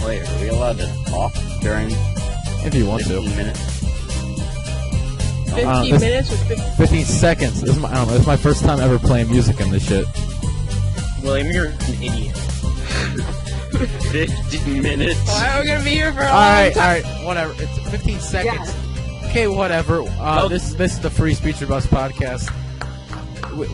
Wait, are we allowed to talk during If you want 15 to. minutes? 15 this- minutes or 15 seconds. This is my, I don't know. This is my first time ever playing music in this shit. William, you're an idiot. 15 minutes? Why are we gonna be here for a long Alright, time? whatever. It's 15 seconds. Okay, whatever. This is the Free Speech Bus podcast.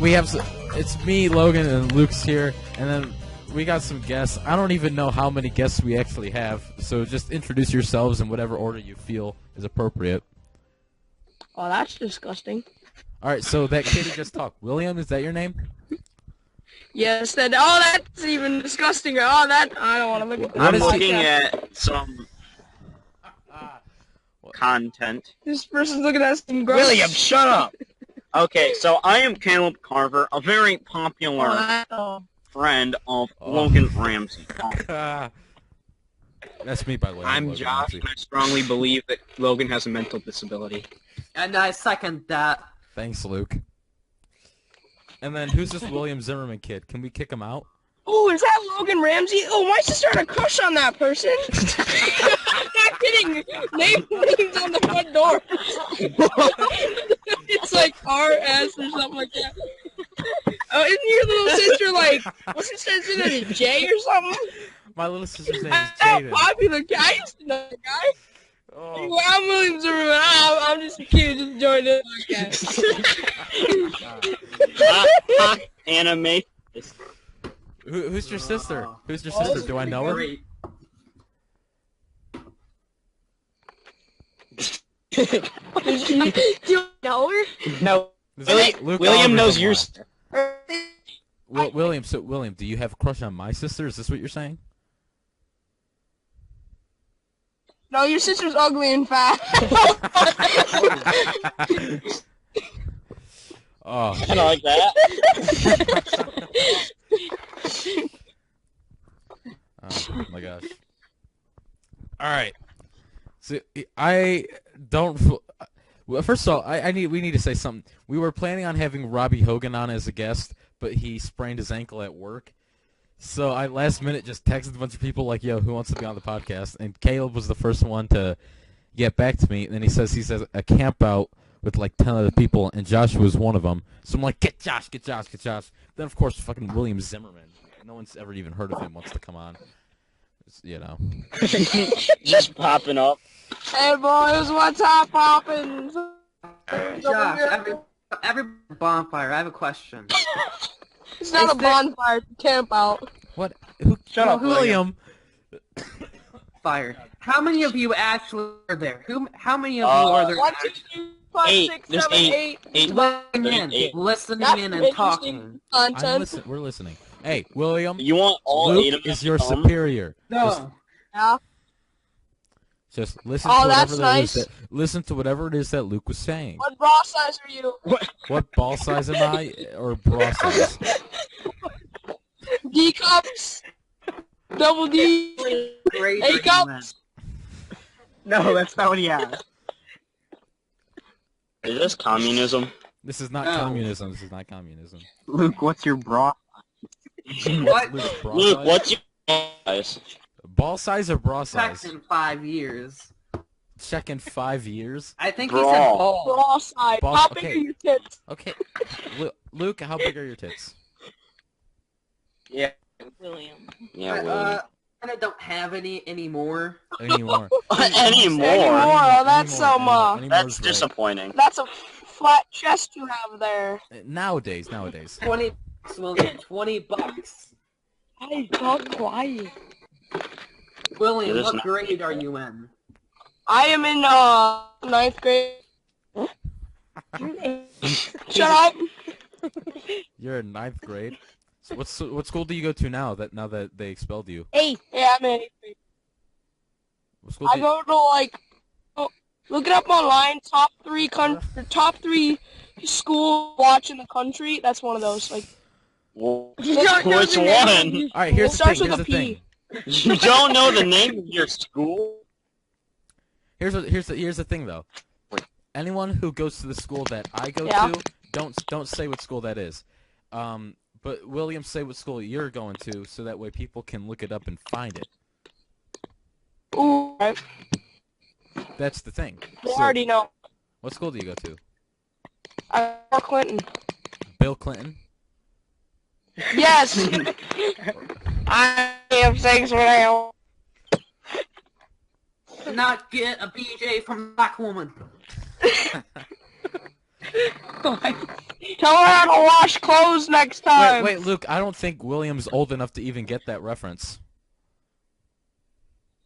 We have it's me, Logan, and Luke's here, and then we got some guests. I don't even know how many guests we actually have, so just introduce yourselves in whatever order you feel is appropriate. Oh, that's disgusting. Alright, so that kid who just talked, William, is that your name? Yes, that. Oh, that's even disgusting. Oh, that. I don't want to look at that. What I'm is he- looking at some content. This person's looking at some gross. William, shut up! Okay, so I am Caleb Carver, a very popular Oh, friend of Oh. Logan Ramsey. That's me, by the way. I'm Logan Josh, Ramsey. and I strongly believe that Logan has a mental disability. And I second that. Thanks, Luke. And then who's this William Zimmerman kid? Can we kick him out? Oh, is that Logan Ramsey? Oh, my sister had a crush on that person. I'm not kidding. Name's on the front door. It's like RS or something like that. Oh, isn't your little sister like, what's her sister's name? Jay or something? My little sister's name is That's Jaden. a popular guy. I used to know the guy. Oh. Well, I'm William Zimmerman. I'm just a kid just joined the podcast. Anime. Who's your sister? Who's your sister? Do I know her? Great. Do you know her? No, This is Luke William Oliver knows from your West. William, so William, do you have a crush on my sister? Is this what you're saying? No, your sister's ugly and fat. Oh, Kind of like that. oh my gosh. All right. So I don't. Well, first of all, we need to say something. We were planning on having Robbie Hogan on as a guest, but he sprained his ankle at work. So I last minute just texted a bunch of people like, "Yo, who wants to be on the podcast?" And Caleb was the first one to get back to me. And then he says a camp out with like 10 other people, and Josh was one of them. So I'm like, "Get Josh, get Josh, get Josh." Then of course, fucking William Zimmerman. No one's ever even heard of him. Wants to come on. It's, you know. Just popping up. Hey boys, what's up, poppin'? Josh, every bonfire, I have a question. It's not Is a bonfire, it's a camp out. What? Who? Shut up, William. Fire. How many of you actually are there? How many of you are there? 1, 2, 3, 5, Eight. 6, There's 7, 8. Eight. Listening That's in and interesting talking. content. We're listening. Hey, William. You want all 8 Luke of is them your to come? superior. No. Yeah. Just listen Oh, to that's whatever it is nice. listen to whatever it is that Luke was saying. What bra size are you? What ball size am I, or bra size? D cups? Double D? Great Hey, go. argument. no, that's not what he asked. Is this communism? This is not No. communism. This is not communism. Luke, what's your bra? What? Luke's bra Luke, size? what's your size? Ball size or bra size? Checked in 5 years. Check in 5 years. I think he Bra. said ball. Bra size. Ball- How big okay. are your tits? Okay. Luke, how big are your tits? Yeah. William. Yeah, William. I don't have any anymore. Anymore. Anymore? Oh, that's Anymore. some, Anymore That's is right. disappointing. That's a flat chest you have there. Nowadays. 20 $20. Hey, talk quiet. William, It is what not- grade are you in? I am in, 9th grade. Shut up. You're in 9th grade. So what school do you go to now that they expelled you? Hey. Yeah, I'm in 8th grade. What school I do you, go to, like, look it up online, top 3 school watch in the country. That's one of those, like. Well, Which which one? All right, here's the starts thing. with Here's a the thing. You don't know the name of your school? Here's the thing though. Anyone who goes to the school that I go Yeah. to, don't say what school that is. But William, say what school you're going to, so that way people can look it up and find it. Ooh, right. That's the thing. You So, already know. what school do you go to? Or Clinton. Bill Clinton? Yes. I have sex with him. Not get a BJ from a black woman. Tell her how to wash clothes next time. Wait, Luke, I don't think William's old enough to even get that reference.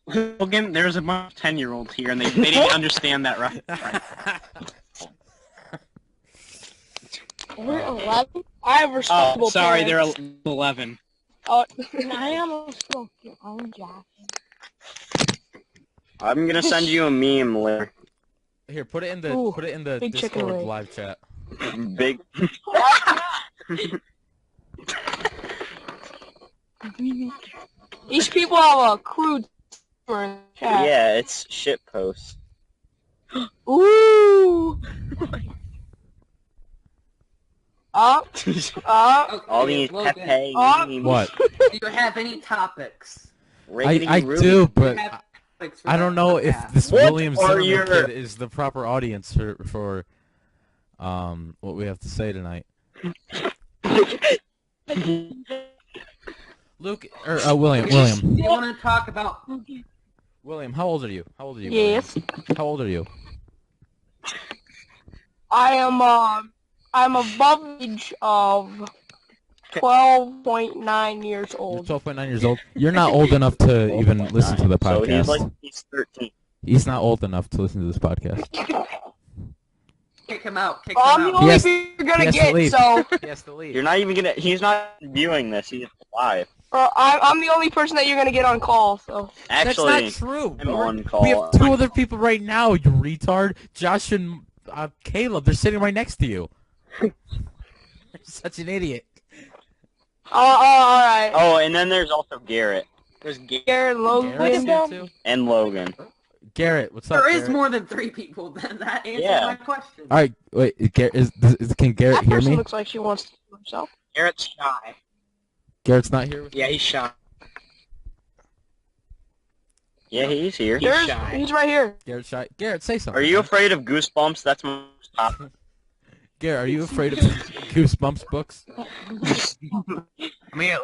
Logan, there's a bunch of 10-year-olds here, and they didn't understand that right. We're 11? I have responsible Oh, sorry, parents. they're 11. Oh, I almost spoke your own job. I'm gonna send you a meme later. Here, put it in the Ooh, put it in the big chicken Discord leg. live chat. Big. These people have a crude in the chat. Yeah, it's shit post. Ooh. Up. Up. Okay, All these Logan, Pepe Oh. memes. What? do you have any topics? Riggedy I Ruby. do, Do you but have topics for I don't that know if podcast? this What William are Zimmerman your- kid is the proper audience for what we have to say tonight. Luke or William. Do you want to talk about? William, how old are you? How old are you? Yes. William? How old are you? I'm above the age of 12.9 years You're old. 12.9 years old. You're not old enough to even listen to the So podcast. he's 13. He's not old enough to listen to this podcast. Kick him out. Kick I'm him the out. only Yes. thing you're He gonna has to get, leave. so He has to leave. You're not even gonna. He's not viewing this. He's live. I'm the only person that you're gonna get on call. So Actually, That's not true. I'm on call. We have two other people right now, you retard. Josh and Caleb, they're sitting right next to you. You're such an idiot. all right. Oh, and then there's also Garrett There's Garrett, Logan, Garrett's here too? and Logan. Garrett, what's up? There is Garrett? more than 3 people. Then that answers Yeah. my question. All right, wait. Can Garrett that hear person me? looks like she wants to do herself. Garrett's shy. Garrett's not here. Yeah, he's shy. Yeah, he's here. He's shy. He's right here. Garrett's shy. Garrett, say something. Are you afraid of Goosebumps? That's my topic. Garrett, are you afraid of Goosebumps books? I mean,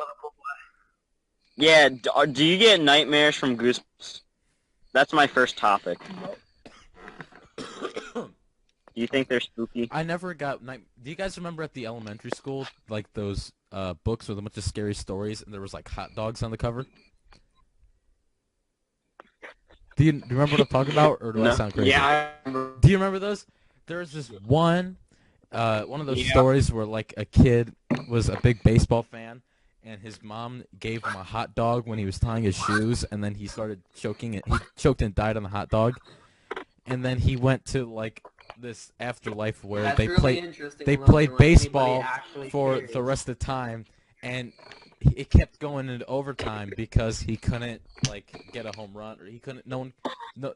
Yeah. Do you get nightmares from Goosebumps? That's my first topic. Do you think they're spooky? I never got night. Do you guys remember at the elementary school, like those books with a bunch of scary stories, and there was like hot dogs on the cover? Do you remember what I'm talking about, or do I No. sound crazy? yeah, I remember. Do you remember those? There was this one of those Yeah. stories where like a kid was a big baseball fan, and his mom gave him a hot dog when he was tying his shoes, and then he started choking. He choked and died on the hot dog, and then he went to like this afterlife where That's they really played interesting. they Logan, played like, anybody baseball actually for cares. the rest of the time, and it kept going into overtime because he couldn't like get a home run, or he couldn't.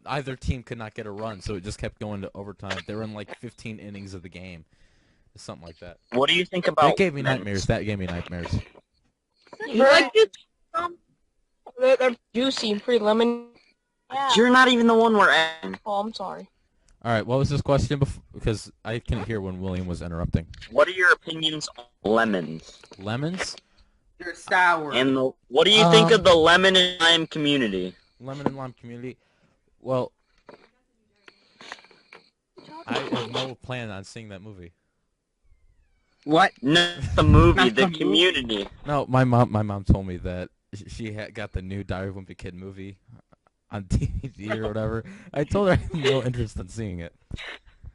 Either team could not get a run, so it just kept going to overtime. They were in like 15 innings of the game, something like that. What do you think about? That gave me nightmares. That gave me nightmares. You like it? They're juicy and pretty lemon. Yeah. You're not even the one we're at. Oh, I'm sorry. All right, what was this question? Because I couldn't hear when William was interrupting. What are your opinions on lemons? Lemons, You're sour. And what do you think of the lemon and lime community? lemon and lime community. Well, I have no plan on seeing that movie. What? No, the movie, Not the the movie. community. No, my mom told me that she had got the new Diary of a Wimpy Kid movie on DVD or whatever. I told her I had no interest in seeing it.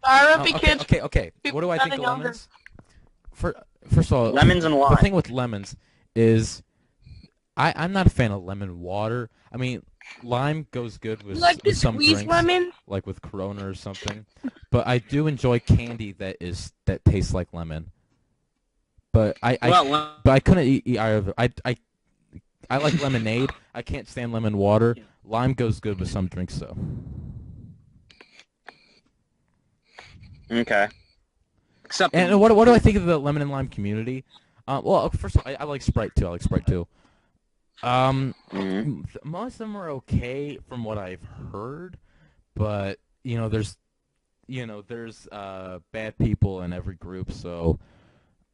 Sorry, Oh, Rumpy okay, kids. okay. What do I think of Younger. lemons? First of all, Lemons and the lime. thing with lemons is I'm not a fan of lemon water. I mean, lime goes good with, You like to with some squeeze drinks, lemon? like with Corona or something. But I do enjoy candy that tastes like lemon. But I couldn't eat either of it. I like lemonade. I can't stand lemon water. Lime goes good with some drinks though. Okay. Except And what do I think of the lemon and lime community? Well, first of all, I like Sprite too. Most of them are okay from what I've heard, but there's bad people in every group, so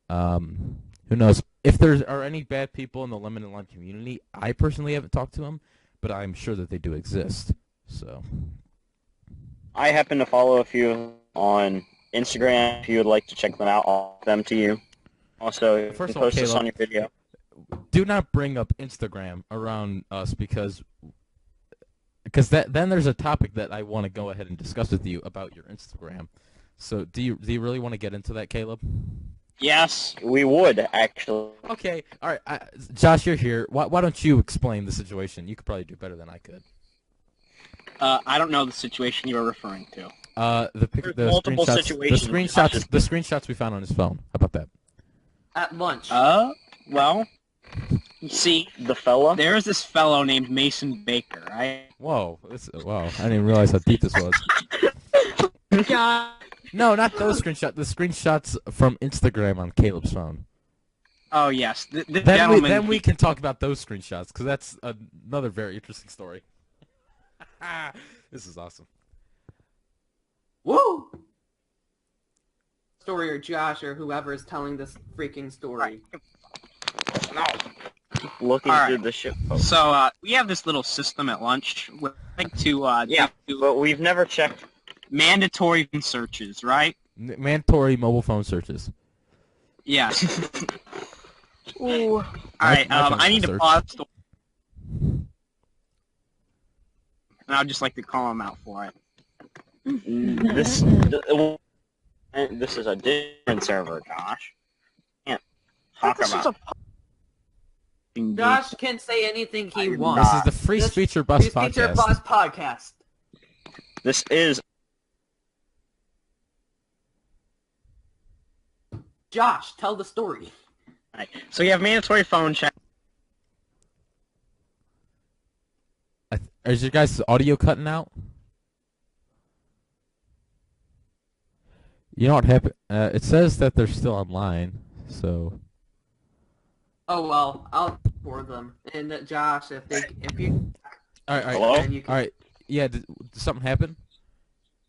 who knows? If there are any bad people in the Lemon and Lime community, I personally haven't talked to them, but I'm sure that they do exist. So I happen to follow a few on Instagram. If you would like to check them out, I'll send them to you. Also, you First can of all, post this Caleb, on your video. do not bring up Instagram around us because then there's a topic that I want to go ahead and discuss with you about your Instagram. So do you really want to get into that, Caleb? Yes, we would, actually. Okay, all right. Josh, you're here. Why don't you explain the situation? You could probably do better than I could. I don't know the situation you were referring to. The multiple situations. the screenshots we found on his phone. How about that? At lunch. Well, you see, The fella? there is this fellow named Mason Baker, right? Whoa, wow! I didn't even realize how deep this was. God. No, not those screenshots. The screenshots from Instagram on Caleb's phone. Oh, yes. The Then gentleman... we can talk about those screenshots because that's another very interesting story. This is awesome. Woo! Story or Josh or whoever is telling this freaking story. No. Looking All through right. the ship post. So, we have this little system at lunch. We like to, do But we've never checked. mandatory searches, right? Mandatory mobile phone searches. Yes. Ooh. All right, my phone's I need to search. pause the... And I'd just like to call him out for it. This is a different server, Josh. Can't talk This is about. Josh can say anything he I am wants. This is the Free This- Speech or Bust Free Speech or podcast. Bust podcast. This is. Josh, tell the story. Right. So you have mandatory phone check. Is your guys' audio cutting out? You know what happened? It says that they're still online, so... Oh well, I'll for them. And Josh, if you Alright, Hello? then you can. alright. Yeah, did something happen?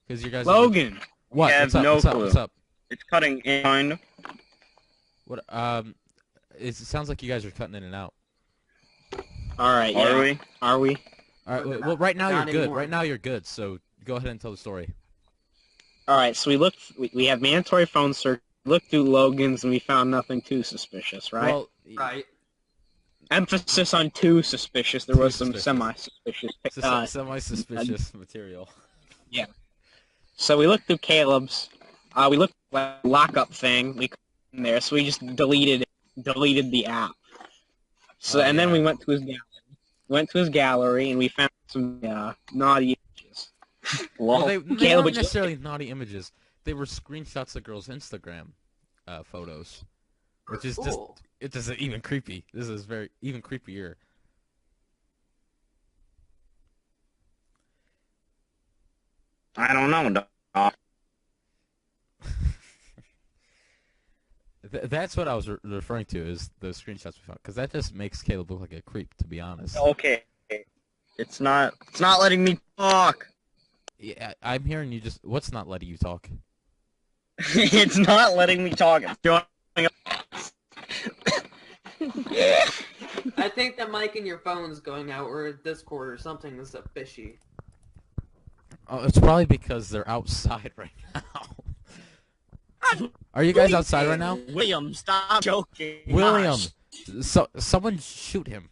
Because you guys... Logan! What? I have What's up? no What's up? clue. What's up? It's cutting in. Kind of. What? It sounds like you guys are cutting in and out. All right, Are yeah. we? Are we? Alright, No, well, right now you're not good. anymore. Right now you're good, so go ahead and tell the story. All right, so we have mandatory phone search. Looked through Logan's and we found nothing too suspicious, right? Well, Right. Emphasis on too suspicious. There Too was some suspicious. semi-suspicious. Semi-suspicious material. So we looked through Caleb's. We looked at the lockup thing. We couldn't in there, so we just deleted the app. So Oh, and then yeah. we went to his gallery. And we found some naughty images. Well, Well, they Caleb, weren't would you- necessarily naughty images. They were screenshots of girls' Instagram photos, which is just Cool. it is even creepy. This is very even creepier. I don't know. Doc. That's what I was referring to is the screenshots we found, because that just makes Caleb look like a creep, to be honest. Okay. It's not letting me talk. Yeah, I'm hearing you just. What's not letting you talk? It's not letting me talk. It's doing. I think the mic in your phone's going out, or Discord, or something is a fishy. Oh, it's probably because they're outside right now. Are you guys outside right now? William, stop joking. William, Gosh. someone shoot him.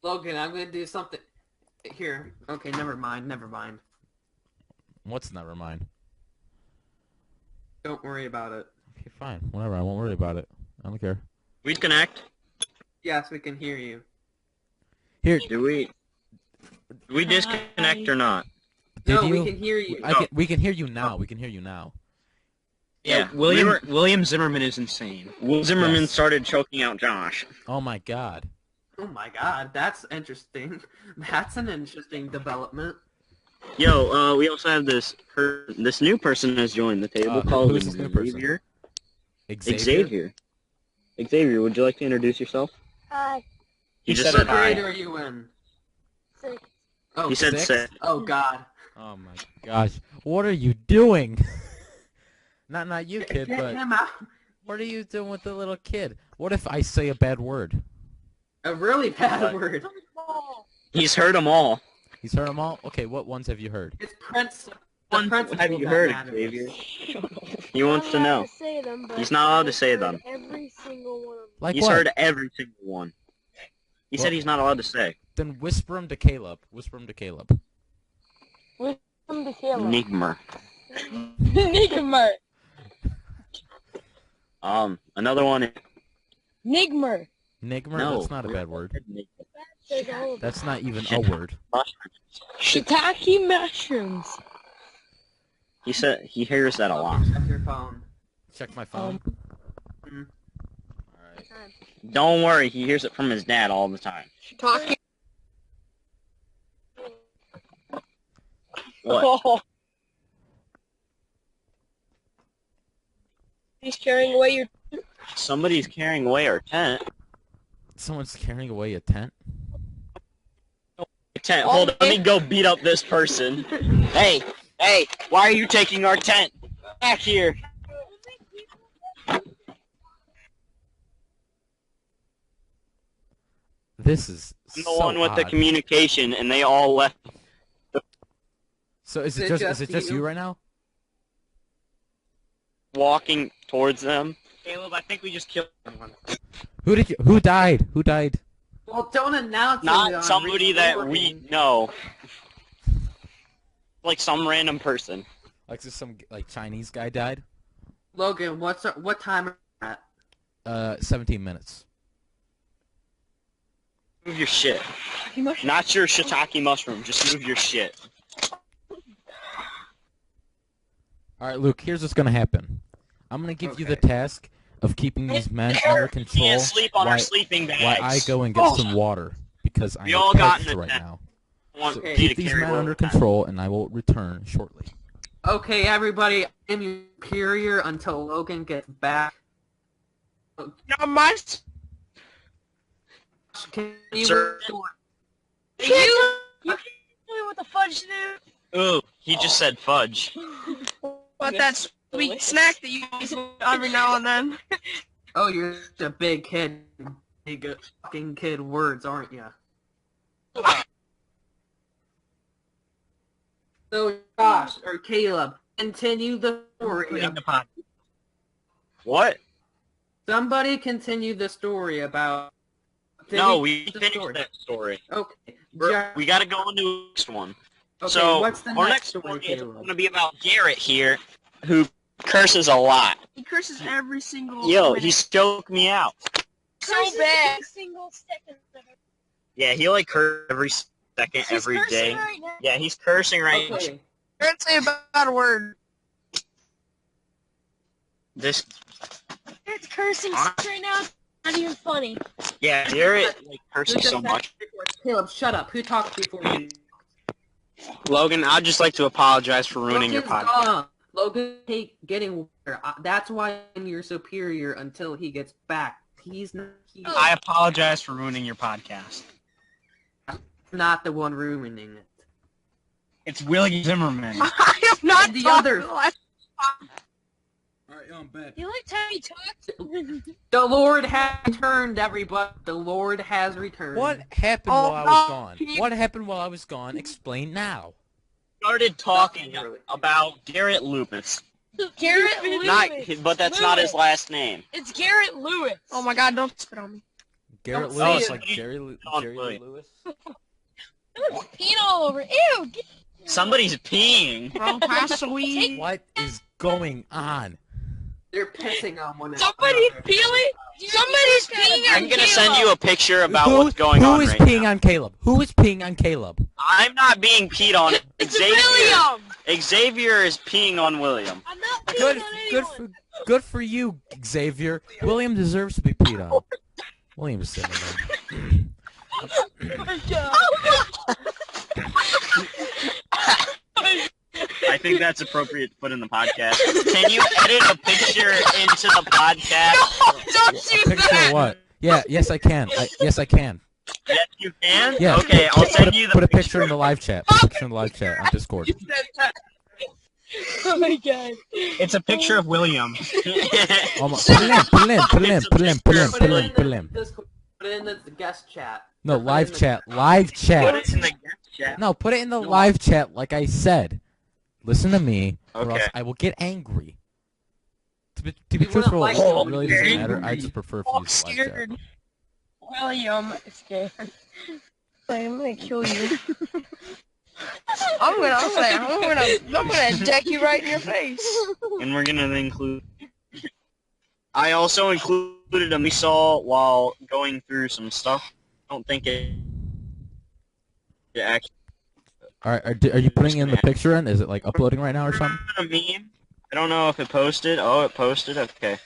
Logan, I'm gonna do something. Here. Okay, never mind. What's never mind? Don't worry about it. Okay, fine. Whatever. I won't worry about it. I don't care. We connect. Yes, we can hear you. Here, Do we disconnect or not? did No, you? we can hear you. We can hear you now. We can hear you now. Yeah, William Zimmerman is insane. Will Zimmerman Yes. started choking out Josh. Oh my God. Oh my god, that's interesting. That's an interesting development. Yo, we also have this new person has joined the table called who's this new person? Xavier. Xavier. Xavier. Xavier, would you like to introduce yourself? Hi. He just said said What grade hi. are you in? Six. Oh, He said Six? six. oh God. Oh my gosh. What are you doing? Not you, kid, Get but him out. what are you doing with the little kid? What if I say a bad word? A really bad What? word. He's heard them all. He's heard them all? Okay, what ones have you heard? It's Prince. What have you heard, Xavier? He wants to I'm not allowed know. to say them, but He's not allowed to I've say heard them. Every single one of them. Like He's what? heard every single one. He said he's not allowed to say. Then whisper them to Caleb. Whisper them to Caleb. From the Caleb. Nigmer. Nigmer. Another one. Nigmer. Nigmer? No. That's not a bad word. There's all of them. That's not even a word. Shiitake mushrooms. He said he hears that a lot. Check your phone. Check my phone. Mm. Alright. Don't worry, he hears it from his dad all the time. Shiitake. What? Oh. He's carrying away your. Somebody's carrying away our tent. Someone's carrying away a tent? Tent. Hold on, let me go beat up this person. Hey, why are you taking our tent? Back here. This is I'm the so one with the odd. communication, and they all left. So is Is it it just just you you? right now? Walking towards them. Caleb, I think we just killed someone. Who died? Who died? Well, don't announce it Not on somebody that we recording. know. Like some random person. Like just some Chinese guy died? Logan, what time are you at? 17 minutes. Move your shit. Not your shiitake mushroom, just move your shit. Alright, Luke, here's what's gonna happen. I'm gonna give you the Okay. task of keeping these men under control Can't sleep on while, our sleeping bags. while I go and get some water. Because We I'm all got in parched the right tent. now. I want So you keep to these carry men one under of that. control, and I will return shortly. Okay, everybody, I'm your superior until Logan gets back. Not my. Can you Sir? You can't tell me what the fudge do. Ooh, he just said fudge. What that sweet snack that you eat every now and then. Oh, you're such a big kid. Big fucking kid words, aren't you? So, Josh, or Caleb, continue the story. Including the pod. What? Somebody continue the story about... No, we the finished story. that story. Okay. We gotta go into the next one. Okay, So, what's the our next next story, story is Caleb? gonna be about Garrett here, who curses a lot. He curses every single. Yo, minute. he stoked me out. so Curses bad. every single second of it. Yeah, he like curses every second, He's every cursing day. right now. Yeah, he's cursing right now. Okay. Can't say about a word. This, It's cursing right now. It's not even funny. yeah, Garrett like curses Who so does that much. before? Caleb, shut up. Who talked before you? Logan, I'd just like to apologize for ruining your Logan's podcast. gone. Logan getting water. That's why I'm your superior until he gets back. He's I apologize for ruining your podcast. not the one ruining it. It's William Zimmerman. I am not The talking other- like- Alright, I'm back. You like how he talks? The Lord has returned, everybody. The Lord has returned. What happened Oh, while I was no. gone? What happened while I was gone? Explain now. Started talking about Garrett Lupus. Garrett Lewis. Not, but that's not his last name. It's Garrett Lewis. Oh my god, don't spit on me. Garrett Don't Lewis, say like it. Jerry Lee Williams. Lewis? Peeing all over. Ew. Get Somebody's peeing. Wrong pass weed. What is going on? They're pissing on one Somebody's another. peeling. Somebody's peeing on I'm gonna Caleb. send you a picture about Who- what's going on Who is right peeing now. on Caleb? Who is peeing on Caleb? I'm not being peed on. It's Xavier. William. Xavier is peeing on William. I'm not peeing Good, on good anyone. good for you, Xavier. William deserves to be peed on. William's sitting there. I think that's appropriate to put in the podcast. Can you edit a picture into the podcast? Don't A do picture that! of what? Yeah, yes I can. Yes I can. Yes, you can? Yeah. Okay, I'll send you the Put a picture in the live chat. Put a picture in the live chat on Discord. You said that. Oh my god. It's a picture of William. Almost. Put it in. Put it in. Put it in. Put it in. Put it in. Put it in. Put it in. Discord. Put it in the guest chat. No, Put it live in the- chat. Live Put chat. it in the guest chat. No, put it in the live chat like I said. Listen to me, or else Okay. I will get angry. To be You wouldn't truthful, like it to really be doesn't matter. I angry. just prefer if Oh, you I'm use the live chat. scared. William is scared. Like, I'm gonna kill you. I'm gonna deck you right in your face. And we're gonna include... I also included a we saw while going through some stuff. I don't think it actually... All right, are you putting in the picture in? Is it like uploading right now or something? A meme. I don't know if it posted. Oh, it posted. Okay.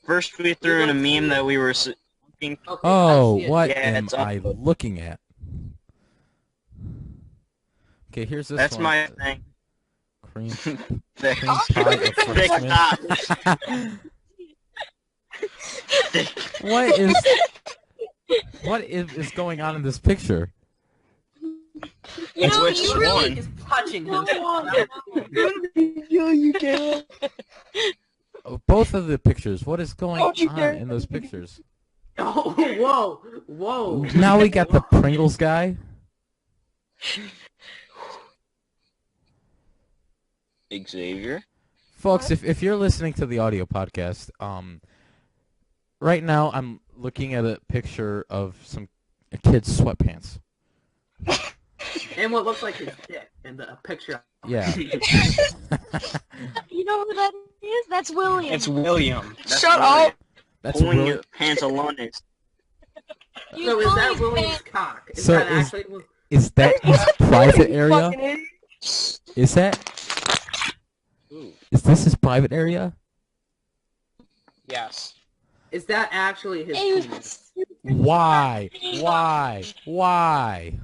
First, we threw in a meme that we were looking. Okay, Oh, I see it. what Yeah, am it's I uploaded. looking at? Okay, here's this That's one. my thing. Cream, Thick. cream pie of Thick Frenchman. thigh. What is going on in this picture? It's which He really one? is touching him. You can. Both of the pictures. What is going Don't you on dare. in those pictures? Oh, whoa, whoa. Now we got the Pringles guy. Xavier. Folks, if you're listening to the audio podcast, right now I'm looking at a picture of a kid's sweatpants. And what looks like his dick in the picture. Yeah. You know who that is? That's William. It's William. That's Shut William. up. That's Pulling really your pants alone is... You So is pull that his William's pants. cock? Is So that is- actually... is that his private area? Fucking idiot. Is that is this his private area? Yes. Is that actually his Hey, penis? Why? Why?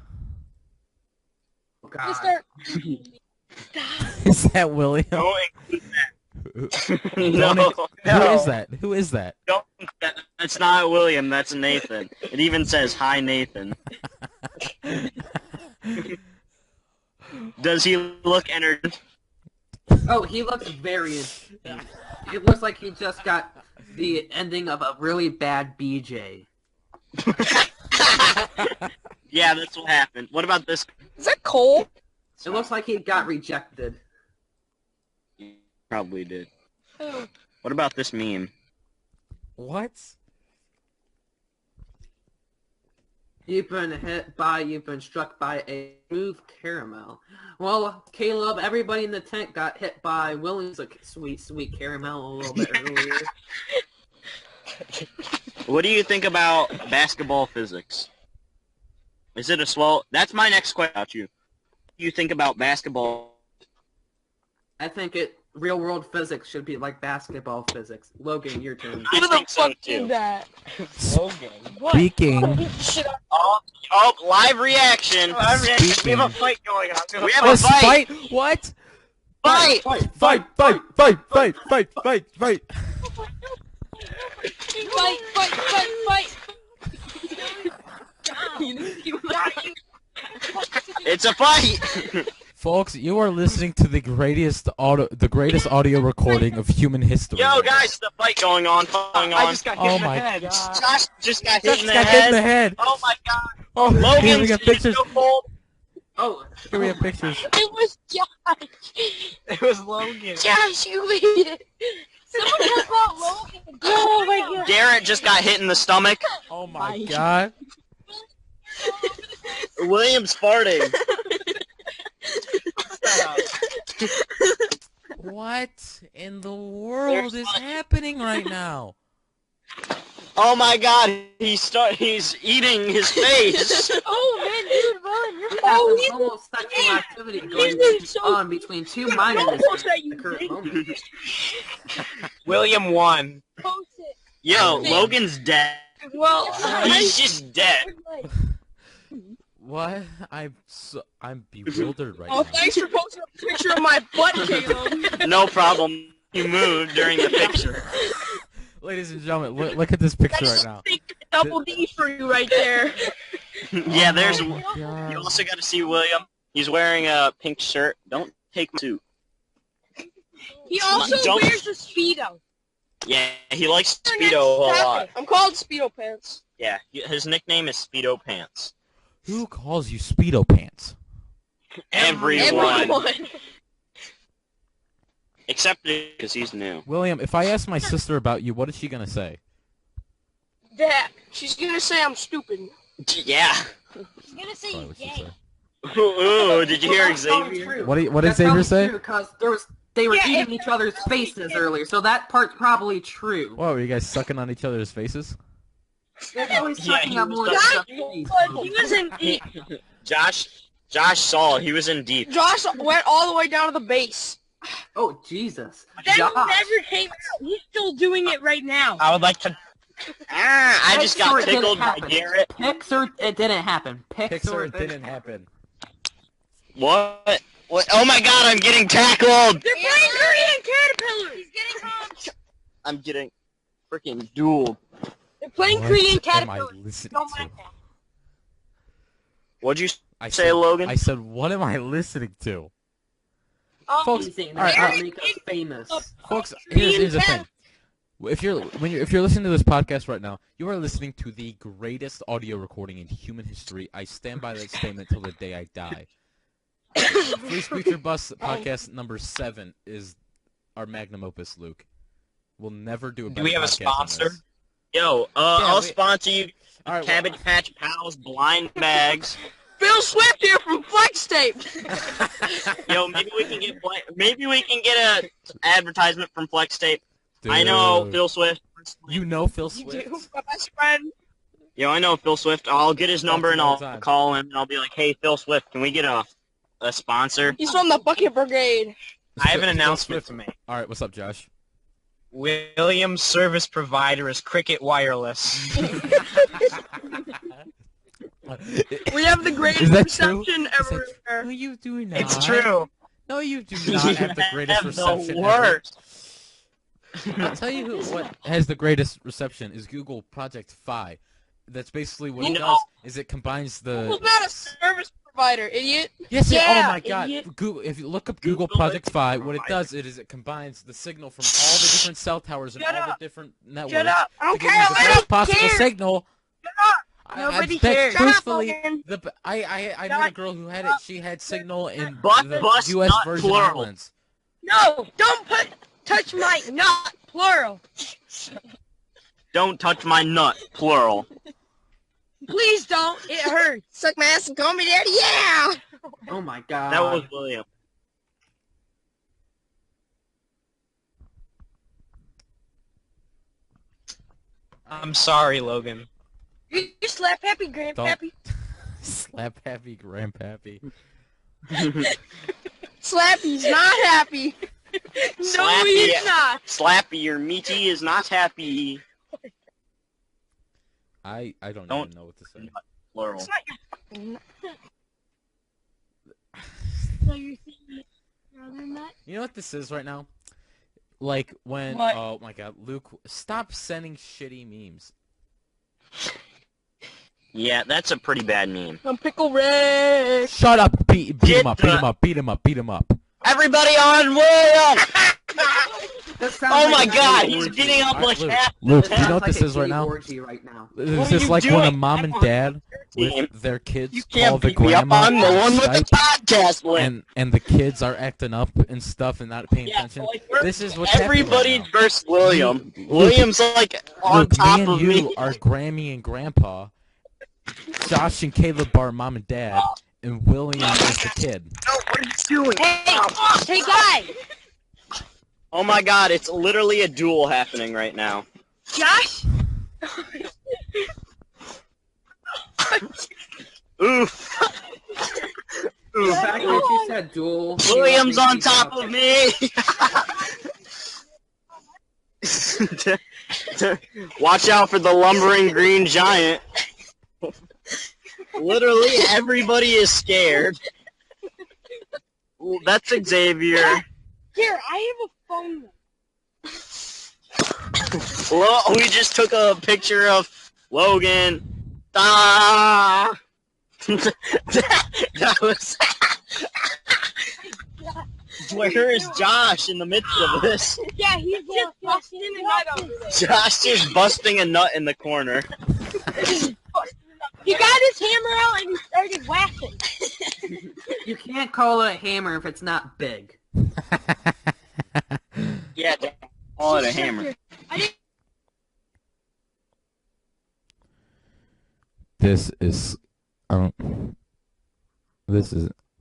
Oh, You God. start. Is that William? Don't include Who that. Don't no, Who is that? Who is that? Don't, that's not William, that's Nathan. It even says, "Hi, Nathan." Does he look energetic? Oh, he looks very... It looks like he just got the ending of a really bad BJ. Yeah, that's what happened. What about this? Is that Cole? It looks like he got rejected. Probably did. Oh, What about this meme? What? You've been struck by a smooth caramel. Well, Caleb, everybody in the tent got hit by William's like, sweet caramel a little bit earlier. What do you think about basketball physics? Is it a swell? That's my next question about you. What do you think about basketball? I think real world physics should be like basketball physics. Logan, your turn. I Who the think so, fuck too. did that? Logan. What? Speaking. Shit, Oh, live reaction. We have a fight going on. We have A a fight. fight? What? Fight. Fight! fight. It's a fight. Folks, you are listening to the greatest audio recording of human history. Yo, guys, the fight going on. I just got hit Oh in the my head. Josh just got hit in the got hit in the head. head. Oh my god. Oh, here we Logan's got pictures. so cold. Oh, Here we have pictures. It was Josh. It was Logan. Josh, you idiot. Someone help out Logan. Oh my god. Garrett just got hit in the stomach. Oh my god. William's farting. What in the world is happening right now? Oh my god, he's eating his face. Oh man, dude, run. You're we have Oh, some he's- homosexual activity doing going so on between two minors almost at at you, the current bitch. moment. William won. post it. Yo, Okay. Logan's dead. Well, He's just dead. What? I'm bewildered right now. Oh, thanks for posting a picture of my butt, Caleb. No problem. You moved during the picture. Ladies and gentlemen, look at this picture right now. Double D for you right there. Yeah, there's. Oh my You God. also got to see William. He's wearing a pink shirt. Don't take my suit. He also Don't- wears a Speedo. Yeah, he likes Speedo a lot. I'm called Speedo Pants. Yeah, his nickname is Speedo Pants. Who calls you Speedo Pants? Everyone. Except because he's new. William, if I ask my sister about you, what is she gonna say? That. She's gonna say I'm stupid. Yeah. He's gonna say Probably you what she gay. said. Ooh, did you hear That's probably Xavier? true. What did Xavier say? Because they were Yeah, eating each other's faces earlier, so that part's probably true. What, were you guys sucking on each other's faces? They're always Yeah, talking he about was more talking- stuff. He was in deep. Josh saw it. He was in deep. Josh went all the way down to the base. Oh, Jesus. Then Josh. never came out. He's still doing it right now. I would like to. I just got Pixar, it didn't tickled by happen. Garrett. Pixar, it didn't happen. Pixar, it didn't happen. What? What? Oh my God! I'm getting tackled. They're playing Korean Caterpillars. He's getting home. I'm getting freaking dueled. They're playing What Korean am I Caterpillars. listening Don't to? mind that. What'd you I say, said, Logan? I said, what am I listening to? Folks, Anything all right, that all would right. make us famous. Folks, here's the thing. If you're listening to this podcast right now, you are listening to the greatest audio recording in human history. I stand by that statement till the day I die. Free Future Bus podcast number 7 is our magnum opus, Luke. We'll never do a better we have a podcast than sponsor? this. Yo, Yeah, I'll we- sponsor you. All right, Cabbage Patch Pals blind bags. Phil Swift here from Flex Tape. Yo, maybe we can get a advertisement from Flex Tape. I know Dude. Phil Swift. You know Phil You Swift? do, my best friend. Yo, I know Phil Swift. I'll get his number and all I'll the time. call him and I'll be like, "Hey, Phil Swift, can we get a sponsor?" He's from the Bucket Brigade. I have an Phil announcement Swift. to make. All right, what's up, Josh? William's service provider is Cricket Wireless. We have the greatest Is that true? reception Is that ever. No, you do not. It's true. No, you do not have the greatest Have reception the ever. worst. I'll tell you what has the greatest reception is Google Project Fi. That's basically what You it know- does. Is it combines the Google's not a service provider, idiot. yes, Yeah, oh my God! idiot. Google. If you look up Google Google Project it. Fi, what it does is it combines the signal from all the different cell towers and Shut all up. the different networks Shut up. I to don't give care. you the I best don't possible care. signal. Nobody bet cares. Shut up, truthfully, Logan. I met a girl who had it. She had signal in But the bus, U.S. not Virgin plural. Islands. No, don't touch my nut, plural. Don't touch my nut, plural. Please don't. It hurts. Suck my ass and call me daddy. Yeah. Oh my God. That was William. I'm sorry, Logan. You slap happy, grandpappy. Slap happy, grandpappy. Slappy's not happy. No, Slappy. he's not. Slappy, your meaty is not happy. I don't Don't- even know what to say. Plural. It's not your fucking nut. So you're saying your other nut? You know what this is right now? Like when What? oh my God, Luke, stop sending shitty memes. Yeah, that's a pretty bad meme. I'm Pickle Rick. Shut up, beat Get him up, the- beat him up, beat him up, beat him up. Everybody on William! That sounds Oh my like a God, gay he's orgy. getting up like Luke, half. Luke, That do you know sounds what like this a is right gay now? orgy right now. Is What this are you like when a doing? mom and dad Team. with their kids You call can't the beat me up. grandma I'm the one with the Skype, podcast link. and the kids are acting up and stuff and not paying Yeah, attention? like, we're- This is what's happening Everybody right versus William. Luke, William's like now. on Luke, top me and of you me. are Grammy and Grandpa. Josh and Caleb are mom and dad, and William is the kid. What are you doing? Hey, guys! Oh my God, it's literally a duel happening right now. Josh. Oof. The Oof. fact that you said duel. William's on top of me. Watch out for the lumbering green giant. Literally everybody is scared. Well, that's Xavier. Here, I have a phone. We just took a picture of Logan. Ah! that was. Where is Josh in the midst of this? Yeah, he's just busting a nut over there. Josh is busting a nut in the corner. He got his hammer out and he started whacking. You can't call it a hammer if it's not big. Yeah, don't call it a hammer. This is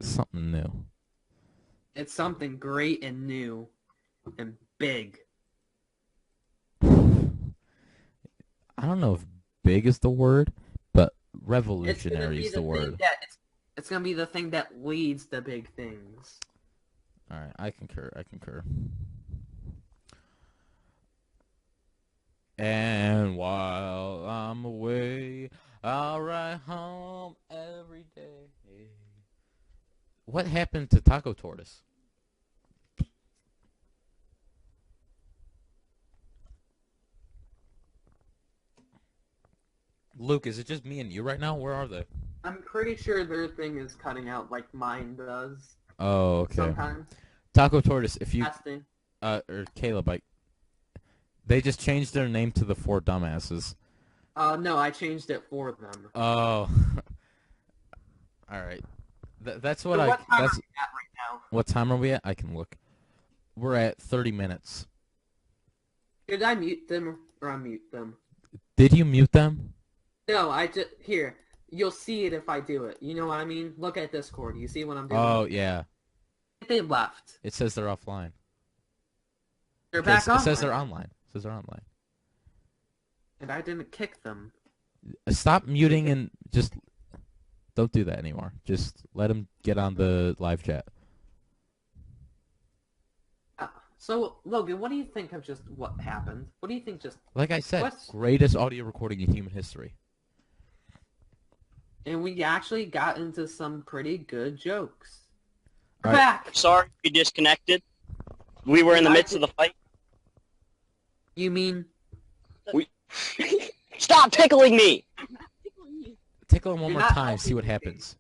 something new. It's something great and new and big. I don't know if big is the word, but revolutionary is the word. It's gonna be the thing that leads to big things. Alright, I concur. And while I'm away, I'll ride home every day. What happened to Taco Tortoise? Luke, is it just me and you right now? Where are they? I'm pretty sure their thing is cutting out like mine does Oh, okay. sometimes. Taco Tortoise, if you Testing. or Caleb, they just changed their name to the Four Dumbasses. No, I changed it for them. Oh. All right. That's what So what time that's are we at right now? what time are we at? I can look. We're at 30 minutes. Did I mute them or unmute them? Did you mute them? No, I just here. You'll see it if I do it. You know what I mean? Look at Discord. You see what I'm doing? Oh, yeah. They left. It says they're offline. They're Okay, back on. it says they're online. It says they're online. And I didn't kick them. Stop muting and just don't do that anymore. Just let them get on the live chat. So, Logan, what do you think of just what happened? What do you think just... Like I said, What's- greatest audio recording in human history. And we actually got into some pretty good jokes. We're All right. back! Sorry we disconnected. We were in the midst of the fight. You mean... Stop tickling me! Tickle him one You're more not time, see what helping me. happens.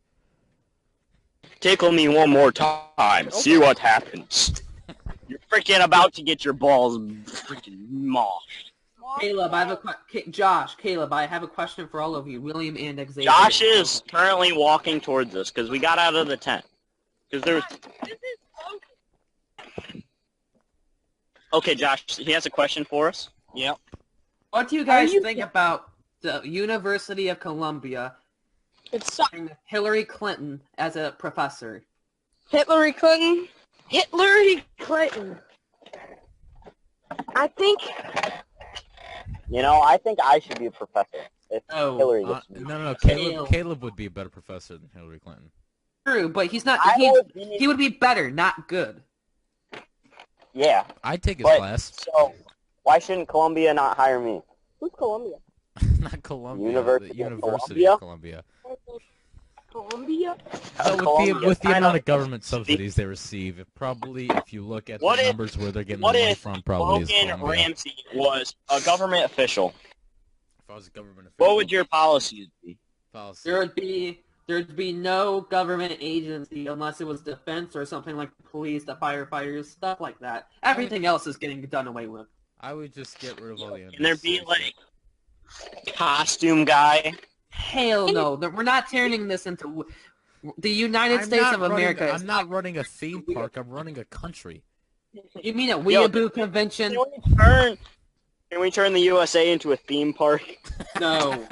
Tickle me one more time. See what happens. You're freaking about to get your balls freaking moshed. Caleb, I have Caleb, I have a question for all of you, William and Xavier. Josh is currently walking towards us because we got out of the tent. Because there was... This is Okay, Josh, he has a question for us. Yep. What do you guys think about the University of Columbia it's having Hillary Clinton as a professor? Hillary Clinton. Hillary Clinton. I think. You know, I think I should be a professor. If Oh, Hillary No, gets me. no. Caleb. Caleb would be a better professor than Hillary Clinton. True, but he's not. I would be- He would be better, not good. Yeah, I'd take his But- class. so why shouldn't Columbia not hire me? Who's Columbia? Not Columbia. University the of University of Columbia. Columbia? So Columbia, with the I amount know. of government subsidies they receive, probably if you look at the What if- numbers where they're getting what their money if from, probably is Logan Columbia. Ramsey was a government official. If I was a government official, What would your policies be? policy? There'd be no government agency unless it was defense or something like the police, the firefighters, stuff like that. Everything else is getting done away with. I would just get rid of all the. Can there be unnecessary like costume guy? Hell no, we're not turning this into the United I'm States not of running- America. I'm not running a theme park. I'm running a country. You mean a weeaboo convention? Can we turn the USA into a theme park? No.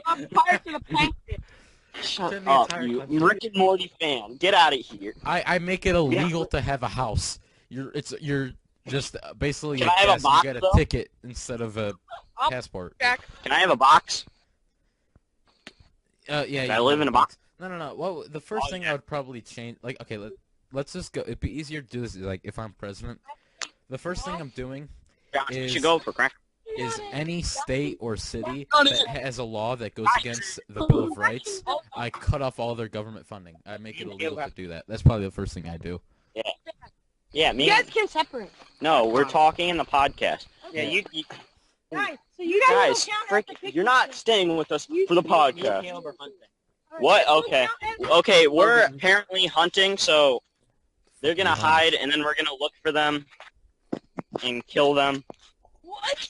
I'm part of the planet. Shut Turn the up, entire you country. Rick and Morty fan. Get out of here. I make it illegal to have a house. You're just basically Can a I have a guest. box, You get a though? ticket instead of a I'll passport. back. Can I have a box? Yeah. Can I live in a box? No. Well, the first Oh, thing yeah. I would probably change, like, okay, let's just go. It'd be easier to do this, like, if I'm president. The first thing I'm doing Josh, you is- should go for crack. is any state or city that has a law that goes against the Bill of Rights, I cut off all their government funding. I make it illegal to do that. That's probably the first thing I do. Yeah, You me. guys can separate. No, we're talking in the podcast. Yeah, you Guys, so you guys guys, don't count frick, as the picture you're not show. staying with us You- for the you- podcast. Alright, What? you Okay. count as- Okay, we're Logan. apparently hunting, so they're gonna Fucking hide, and then we're gonna look for them and kill them. What?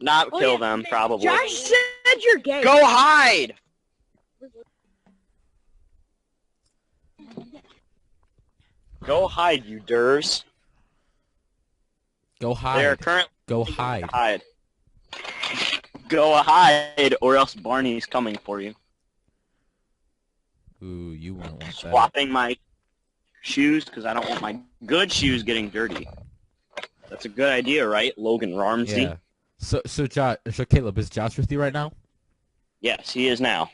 Not Oh, kill yeah. them, probably. Josh said you're gay. Go hide! Go hide, you durs. Go They are hide. currently Go hide. hide. Go hide, or else Barney's coming for you. Ooh, you won't want that. Swapping my shoes, because I don't want my good shoes getting dirty. That's a good idea, right, Logan Ramsey? Yeah. So Caleb, is Josh with you right now? Yes, he is now.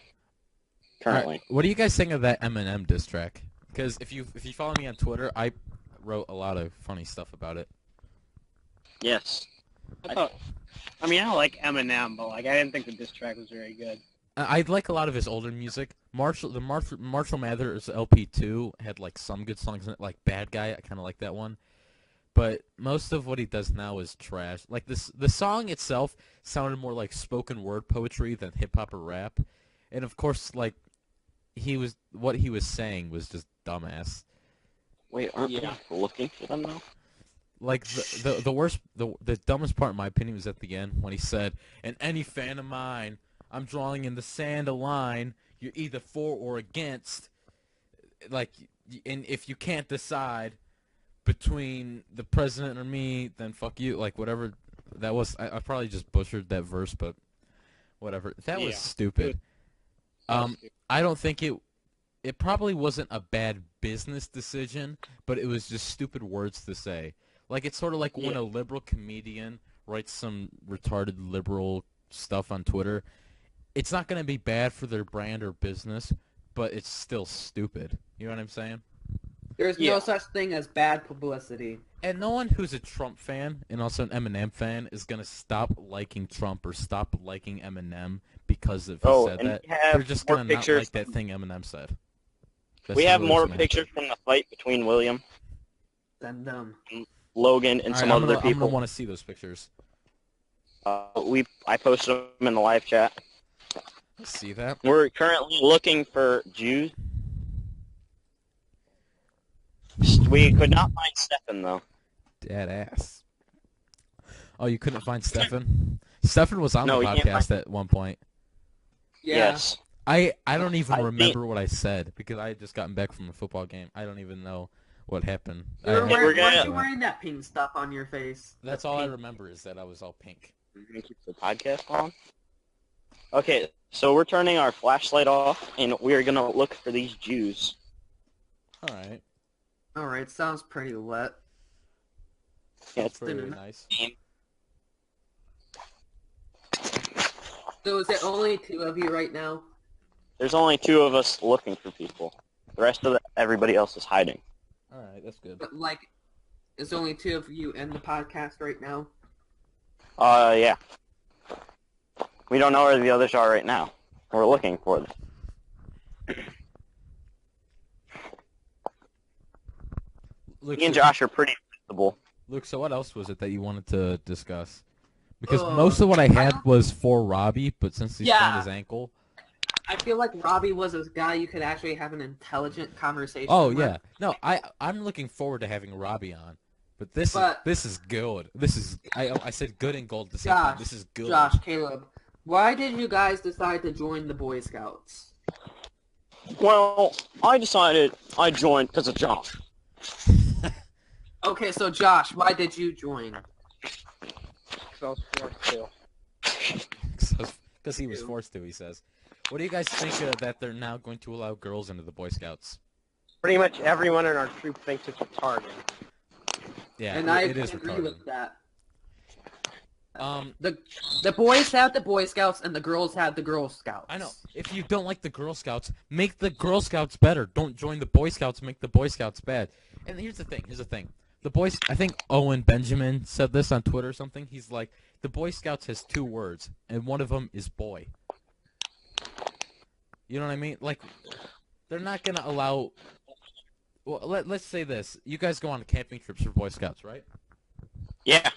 Currently. Alright, what do you guys think of that Eminem diss track? Because if you follow me on Twitter, I wrote a lot of funny stuff about it. Yes. I like Eminem, but like I didn't think the diss track was very good. I like a lot of his older music. Marshall Mathers LP2 had like some good songs in it, like Bad Guy. I kind of like that one. But most of what he does now is trash. Like the song itself sounded more like spoken word poetry than hip hop or rap. And of course, like what he was saying was just dumbass. Wait, aren't we looking for them now? Like the dumbest part in my opinion was at the end when he said, "And any fan of mine, I'm drawing in the sand a line. You're either for or against. Like, and if you can't decide between the president or me, then fuck you." Like whatever that was. I probably just butchered that verse, but whatever. That was Yeah. stupid. I don't think it probably wasn't a bad business decision, but it was just stupid words to say. Like, it's sort of like when a liberal comedian writes some retarded liberal stuff on Twitter. It's not going to be bad for their brand or business, but it's still stupid. You know what I'm saying? There's no such thing as bad publicity. And no one who's a Trump fan and also an Eminem fan is going to stop liking Trump or stop liking Eminem because of he said and that. we have They're just more going to not pictures. like that thing Eminem said. That's We have really more what's gonna pictures happen. from the fight between William, Send them. Logan, and All some right, other I'm going people. to want to see those pictures. I posted them in the live chat. See that? We're currently looking for Jews. We could not find Stefan, though. Dead ass. Oh, you couldn't find Stefan? Stefan was on No, the we can't podcast at one point. Yeah. Yes. I don't even I think- remember what I said because I had just gotten back from a football game. I don't even know what happened. You were I- we're wearing, gonna- weren't you wearing that pink stuff on your face? That's all I remember is that I was all pink. We're going to keep the podcast on. Okay, so we're turning our flashlight off, and we're going to look for these Jews. All right. Alright, sounds pretty lit. Yeah, That's pretty Didn't- nice. So is it only two of you right now? there's only two of us looking for people. The rest of everybody else is hiding. All right, that's good. But like, is only two of you in the podcast right now? Yeah. We don't know where the others are right now. We're looking for them. Luke, Me and so- Josh are pretty visible. Luke, so what else was it that you wanted to discuss? Because Oh, most of what I had was for Robbie, but since he sprained Yeah. his ankle. I feel like Robbie was this guy you could actually have an intelligent conversation Oh with. yeah, no, I'm looking forward to having Robbie on, but this But- is good. This is I said good and gold at the same time. This is good. Josh, Caleb, why did you guys decide to join the Boy Scouts? Well, I decided I joined because of Josh. Okay, so Josh, why did you join? Because I was forced to. Because he was forced to. He says. What do you guys think that they're now going to allow girls into the Boy Scouts? Pretty much everyone in our troop thinks it's retarded. Yeah, And I it is agree retarded. with that. Um, The boys have the Boy Scouts and the girls have the Girl Scouts. I know. If you don't like the Girl Scouts, make the Girl Scouts better. Don't join the Boy Scouts. Make the Boy Scouts bad. And here's the thing. the boys. I think Owen Benjamin said this on Twitter or something. He's like, the Boy Scouts has 2 words, and one of them is boy. You know what I mean? Like, they're not gonna allow. Well, let's say this: you guys go on camping trips for Boy Scouts, right? Yeah.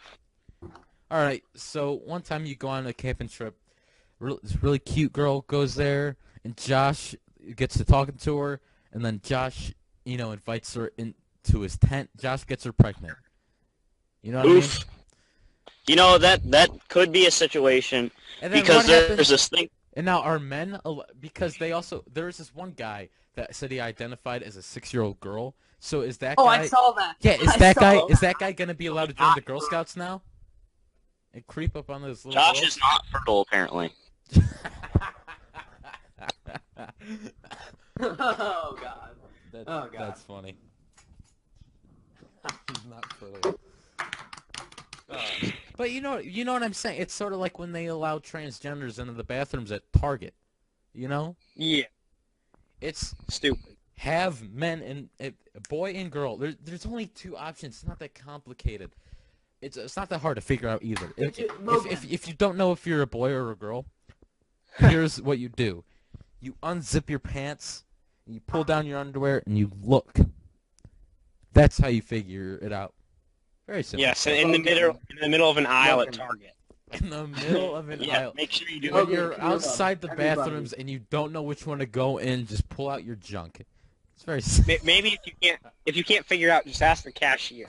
All right. So one time you go on a camping trip, this really cute girl goes there, and Josh gets to talking to her, and then Josh, invites her into his tent. Josh gets her pregnant. You know what Oof. That could be a situation I mean? because there's this thing. And now are men, because there is this one guy that said he identified as a 6-year-old girl. So is that guy? Oh, I saw that. Yeah, is I that guy? saw Is that guy gonna be allowed to join the Girl Scouts now? And creep up on those little Josh girls? is not fertile, apparently. Oh God. That, Oh, God. That's funny. He's not fertile. But you know what I'm saying? It's sort of like when they allow transgenders into the bathrooms at Target. You know? Yeah. It's Stupid. have men and a boy and girl. There's only 2 options. It's not that complicated. It's not that hard to figure out either. If you don't know if you're a boy or a girl, here's what you do: you unzip your pants, and you pull down your underwear, and you look. That's how you figure it out. Very simple. Yes, in the middle of an aisle at Target. In the middle of an Yeah, aisle. make sure you do When it. you're outside the Everybody. bathrooms and you don't know which one to go in, just pull out your junk. It's very simple. Maybe if you can't figure out, just ask the cashier.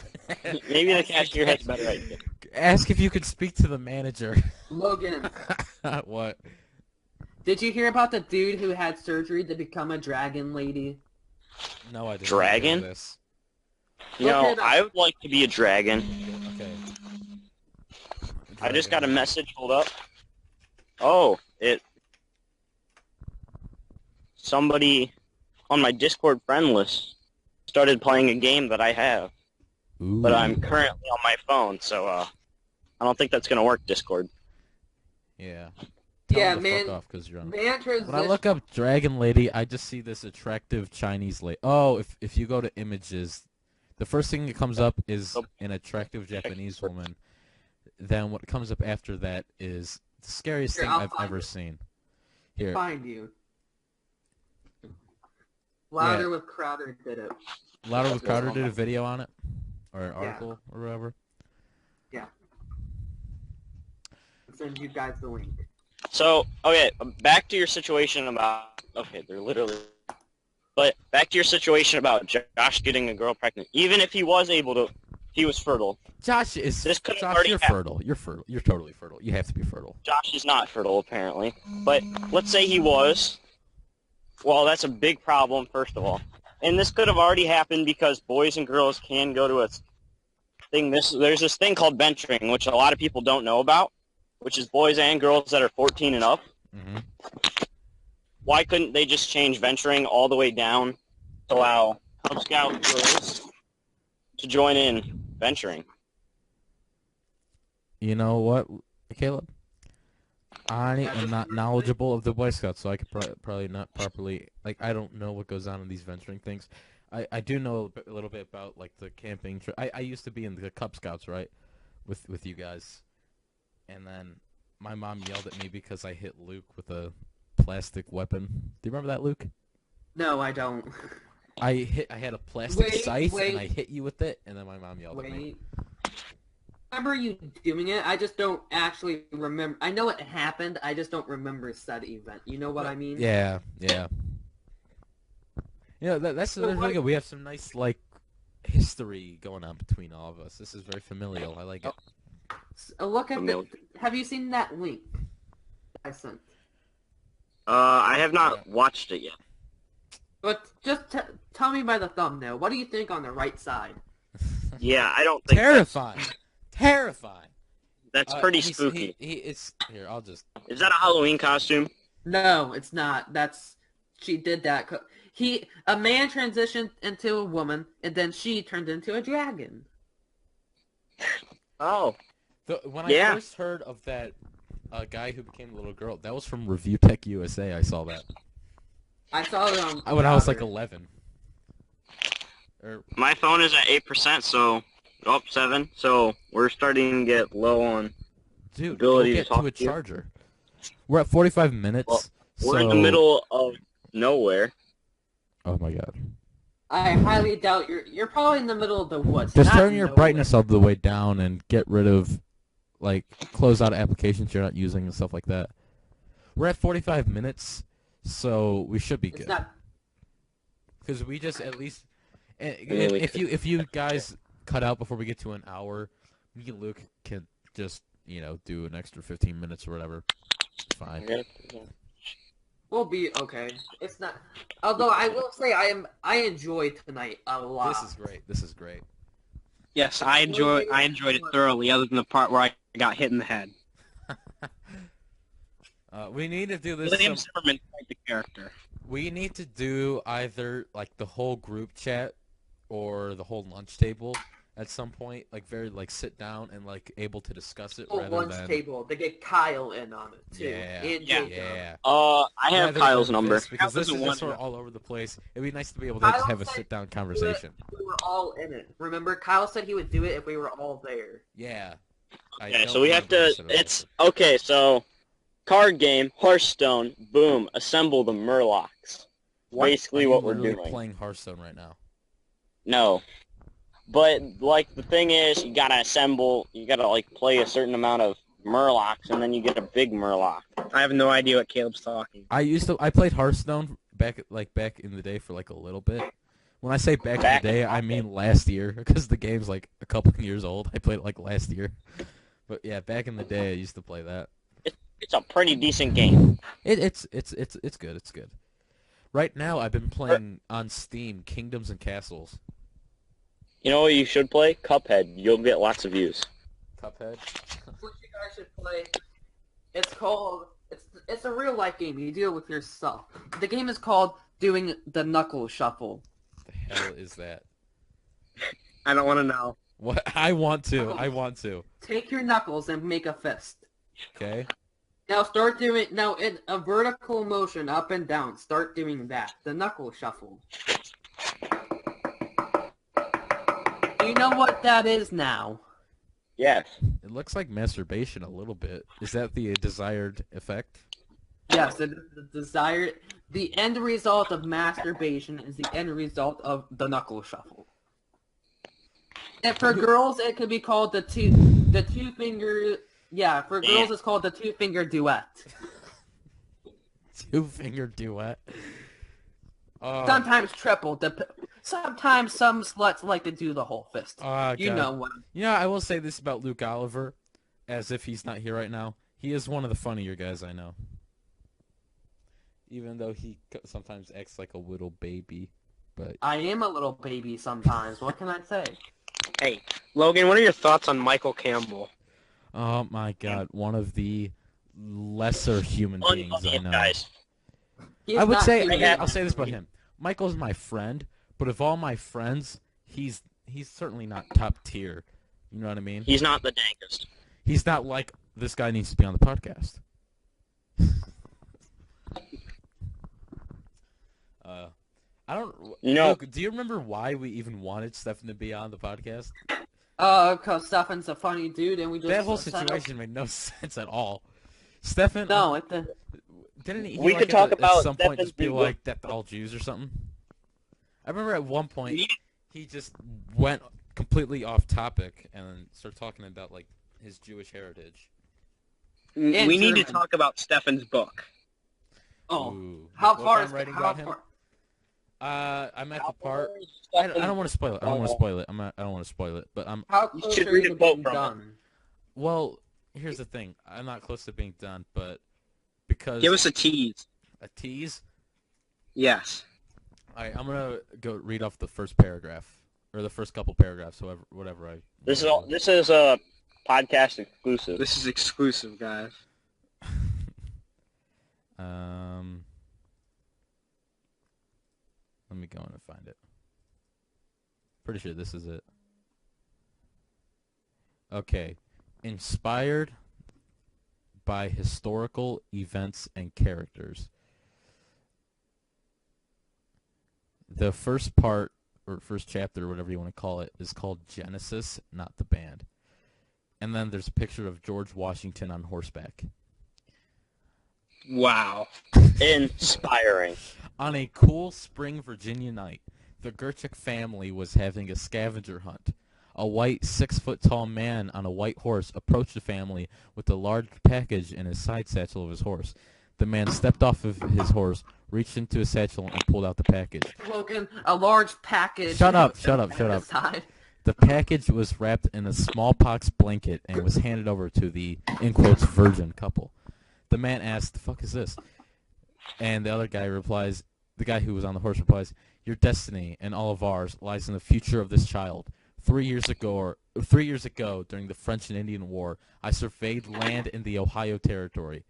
Maybe the cashier has a better idea. Ask if you could speak to the manager. Logan, What? did you hear about the dude who had surgery to become a dragon lady? No, I didn't. Dragon? Know this. I would like to be a dragon. Okay. I just got a message. Hold up. Oh, somebody on my Discord friend list started playing a game that I have, Ooh. but I'm currently on my phone, so I don't think that's gonna work. Discord. Yeah. Yeah, Tell them to man. Fuck off 'cause you're on. Man transition. When I look up Dragon Lady, I just see this attractive Chinese lady. Oh, if you go to images, the first thing that comes up is an attractive Japanese woman. Then what comes up after that is the scariest Here, thing I'll I've find ever it. seen. Here. Find you. Louder with Crowder did it. Louder with Crowder did a video on it, or an Yeah. article, or whatever. I'll send you guys the link. So, okay, back to your situation about... Okay, they're literally... But back to your situation about Josh getting a girl pregnant. Even if he was able to... He was fertile. Josh is. This could have Josh, already you're happened. fertile. You're fertile. You're totally fertile. You have to be fertile. Josh is not fertile, apparently. But let's say he was. Well, that's a big problem, first of all. And this could have already happened because boys and girls can go to a thing. There's this thing called venturing, which a lot of people don't know about, which is boys and girls that are 14 and up. Mm-hmm. Why couldn't they just change venturing all the way down to allow Cub Scout girls to join in venturing? You know what, Caleb? I am not knowledgeable of the Boy Scouts, so I could probably not properly... Like, I don't know what goes on in these venturing things. I do know a little bit about, like, the camping trip. I used to be in the Cub Scouts, right? With you guys. And then my mom yelled at me because I hit Luke with a plastic weapon. Do you remember that, Luke? No, I don't. I had a plastic Wait, scythe, wait. and I hit you with it, and then my mom yelled at me. Wait. I remember you doing it. I just don't actually remember. I know it happened. I just don't remember said event. You know what I mean? Yeah. You know, that's So really what- good. We have some nice, like, history going on between all of us. This is very familial. I like it. Look at the. Familiar. Have you seen that link I sent? I have not watched it yet. But just tell me by the thumbnail. What do you think on the right side? Yeah, I don't think Terrifying. Terrifying. that's pretty He's- spooky. It's here. I'll just. Is that a Halloween costume? No, it's not. She did that. A man transitioned into a woman, and then she turned into a dragon. Oh. When Yeah. I first heard of that guy who became a little girl, that was from Review Tech USA. I saw that I saw it on. when I was like Crowder. 11. Or My phone is at 8%, so Oh, 7. So we're starting to get low on. Dude, go Ability to get talk to a to you. charger. We're at 45 minutes. Well, so... We're in the middle of nowhere. Oh my god. I highly doubt you're probably in the middle of the woods. Just not turn your nowhere. brightness all the way down and get rid of, like, close out applications you're not using and stuff like that. We're at 45 minutes, so we should be It's good. not. Because we just at least, then we if you guys cut out before we get to an hour, me and Luke can just do an extra 15 minutes or whatever. It's fine. Yeah. We'll be okay. It's not. Although I will say I enjoyed tonight a lot. This is great. This is great. Yes, I enjoyed it thoroughly, other than the part where I got hit in the head. We need to do this. William Zimmerman played the character. We need to do either like the whole group chat or the whole lunch table at some point, like sit down and like able to discuss it Whole rather lunch than table. They get Kyle in on it too. Yeah, And yeah, Jacob. yeah. I have Rather Kyle's than number. this, because Kyle this doesn't is want sort to. of all over the place. It'd be nice to be able to just have a Kyle sit down said conversation. We were all in it. Remember, Kyle said he would do it if we were all there. Yeah. I Okay, don't so we have remember to. this at all. It's okay. So, card game, Hearthstone. Boom. Assemble the Murlocs. Basically, Are you what we're literally doing. playing Hearthstone right now. No, but like the thing is, you gotta assemble. You gotta like play a certain amount of Murlocs, and then you get a big Murloc. I have no idea what Caleb's talking. I played Hearthstone back in the day for like a little bit. When I say back in the day, I mean last year because the game's like a couple of years old. I played it like last year. But yeah, back in the day, I used to play that. It's a pretty decent game. It's good. It's good. Right now, I've been playing on Steam Kingdoms and Castles. You know what you should play? Cuphead. You'll get lots of views. Cuphead. What you guys should play? It's called. It's a real life game. You do it with yourself. The game is called Doing the Knuckle Shuffle. The hell is that? I don't want to know. What I want to. Take your knuckles and make a fist. Okay. Now start doing in a vertical motion up and down. Start doing that. The knuckle shuffle. Do you know what that is now? Yes. It looks like masturbation a little bit. Is that the desired effect? Yes, the end result of masturbation is the end result of the knuckle shuffle. And for girls, it could be called the two finger. Yeah, for girls, it's called the 2-finger duet. 2-finger duet. Sometimes triple. Sometimes some sluts like to do the whole fist. You God. know what? Yeah, I will say this about Luke Oliver, as if he's not here right now. He is one of the funnier guys I know. Even though he sometimes acts like a little baby, but I am a little baby sometimes. What can I say? Hey, Logan, what are your thoughts on Michael Campbell? oh my God, one of the lesser human beings I Unfunny know. guys. He's I would not say human. I'll say this about him. Michael's my friend, but of all my friends, he's certainly not top tier. You know what I mean? He's not the dankest. He's not like this guy needs to be on the podcast. I don't. No. Luke, do you remember why we even wanted Stefan to be on the podcast? Because Stefan's a funny dude, and we just That whole set up- situation made no sense at all. Stefan, No, didn't he? We like, could talk at about some point Stefan's just be big like that all Jews or something. I remember at one point he just went completely off topic and started talking about like his Jewish heritage. And We need to German. talk about Stefan's book. Oh, Ooh. how What far I'm is writing how about him? far? I'm at the part. I don't want to spoil it. I don't want to spoil it. I don't want to spoil it. But How You close should are read you a to quote being from it. done? well, here's the thing. I'm not close to being done, but because Give us a tease. a tease. Yes. All right, I'm gonna go read off the first paragraph or the first couple paragraphs, whatever I. This is a podcast exclusive. This is exclusive, guys. Let me go in and find it. Pretty sure this is it. Okay. Inspired by historical events and characters. The first part or first chapter, or whatever you want to call it, is called Genesis, not the band. And then there's a picture of George Washington on horseback. Wow. Inspiring. On a cool spring Virginia night, the Gerchuk family was having a scavenger hunt. A white 6-foot-tall man on a white horse approached the family with a large package in his side satchel of his horse. The man stepped off of his horse, reached into his satchel, and pulled out the package. Logan, a large package. Shut up. Side. The package was wrapped in a smallpox blanket and was handed over to the, in quotes, virgin couple. The man asked, "The fuck is this?" And the other guy replies, the guy who was on the horse replies, "Your destiny and all of ours lies in the future of this child. 3 years ago, during the French and Indian War, I surveyed land in the Ohio Territory.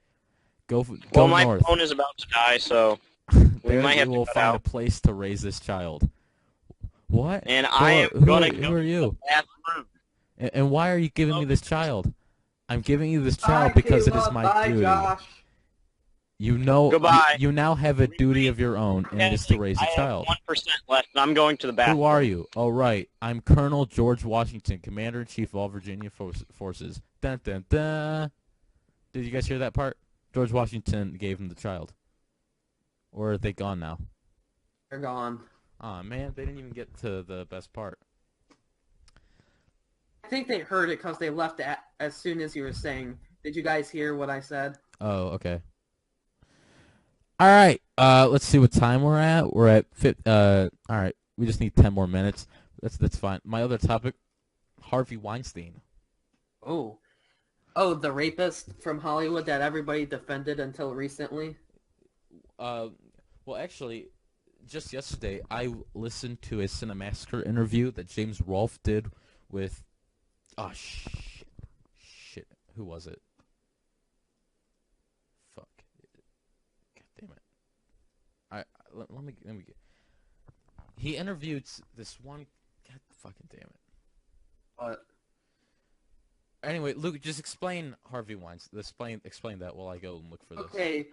Go My north. phone is about to die, so we There might have you to will cut find a out. place to raise this child." What? And I am Who gonna are go you? to the bathroom. And why are you giving me this child? I'm giving you this Bye, child because it is Caleb. my Bye, duty. Josh. You know, Goodbye. you now have a duty of your own, and it is to raise a I child. have 1% left, and I'm going to the bathroom. Who are you? Oh, right. I'm Colonel George Washington, Commander-in-Chief of all Virginia forces. Dun, dun, dun. Did you guys hear that part? George Washington gave him the child. Or are they gone now? They're gone. Aw, man, they didn't even get to the best part. I think they heard it because they left as soon as you were saying. Did you guys hear what I said? Oh, okay. All right. Let's see what time we're at. We're at all right. We just need 10 more minutes. That's fine. My other topic, Harvey Weinstein. Oh, the rapist from Hollywood that everybody defended until recently. Well, actually, just yesterday I listened to a Cinemassacre interview that James Rolfe did with. Oh shit. Who was it? Fuck. God damn it. Let me get. He interviewed this one. God fucking damn it. But Anyway, Luke, just explain Harvey Weinstein. Explain that while I go and look for this. okay,